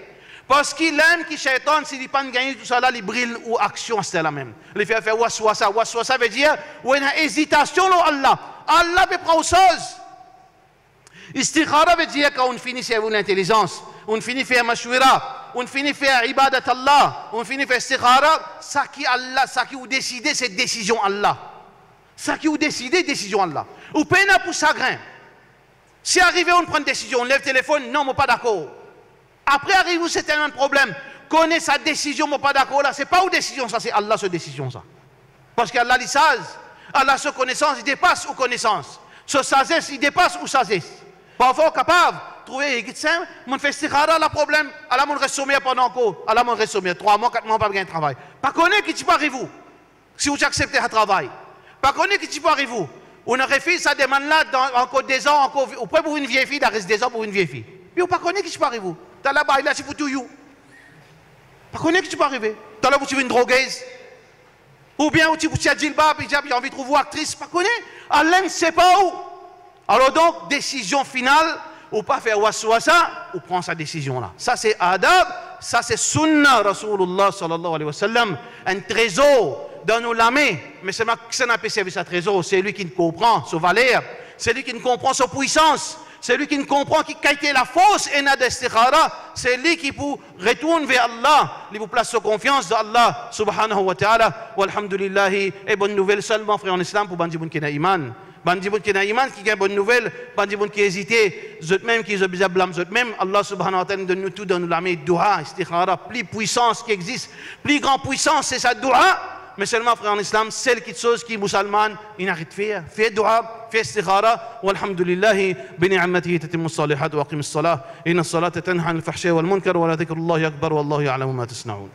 Parce qu'il aime qu'il shaitan, s'il n'est pas gagné tout ça là, il brille ou action, c'est la même. Il fait faire waswasa. Waswasa veut dire, où il y a hésitation, Allah. Allah peut prendre chose. Istikhara veut dire quand on finit faire l'intelligence, on finit faire mashwira, on finit faire ibadat Allah, on finit faire istikhara, ça qui Allah, ça qui vous décidez, c'est décision Allah. Ça qui vous décidez, décision Allah. Ou peine pour chagrin. Si arrivé, on prend une décision, on lève le téléphone, non, moi pas d'accord. Après arrive, c'est un problème. Connaît sa décision, moi pas d'accord là, c'est pas une décision, ça, c'est Allah, sa décision, ça. Parce qu'Allah dit sage, Allah, sa connaissance, il dépasse aux connaissances. Sa sagesse, il dépasse aux sagesse. Parfois, capable de trouver, il dit, mon fait istikhara, la problème, Allah, mon reste sommeil pendant encore, Allah, mon reste sommeil, 3 mois, 4 mois, pas bien de travail. Pas connaître qui tu peux arriver, si vous acceptez un travail. Pas connaître qui tu peux arriver. On aurait fait ça demande là, dans encore 2 ans, encore, ou près pour une vieille fille, il reste 2 ans pour une vieille fille. Puis on pas connaître qui tu peux arriver. T'as là-bas, il a si pour tout you. Pas connaître qui tu peux arriver. T'as là où tu veux une drogueuse. Ou bien où tu as djilbab, puis j'ai envie de trouver une actrice. Pas connaître. Allah ne sait pas où. Alors donc, décision finale, ou pas faire waswasa, ou prendre sa décision là. Ça c'est adab, ça c'est sunnah Rasulullah sallallahu alayhi wa sallam. Un trésor dans nos lamés. Mais c'est ça n'a pas servi sa trésor. C'est lui qui ne comprend sa valeur. C'est lui qui ne comprend sa puissance. C'est lui qui ne comprend qui a été la fausse ena d'istikhara. C'est lui qui vous retourne vers Allah. Il vous place sa confiance dans Allah subhanahu wa ta'ala. Walhamdulillah. Et bonne nouvelle seulement, frère en islam, pour Bandiboun qui n'a iman. Bandiboun qui n'a iman, qui a bonne nouvelle. Bandiboun qui a hésité. Zot même qui a besoin de blâme. Zot même, Allah subhanahu wa ta'ala donne nous tout dans nous l'amé. Dua, istikhara. Plus puissance qui existe. Plus grande puissance, c'est sa dua. Mais seulement, frère en islam, celle qui chose qui est musulmane, il n'arrête de faire. Fais dua, fais istikhara. Walhamdulillahi, bini'amatihi tatimmu salihat wa aqim as-salah. Inna as-salata tanha 'anil fahsha'i wal munkar wa la dhikrullahi akbar wallahu ya'lamu ma tasna'un.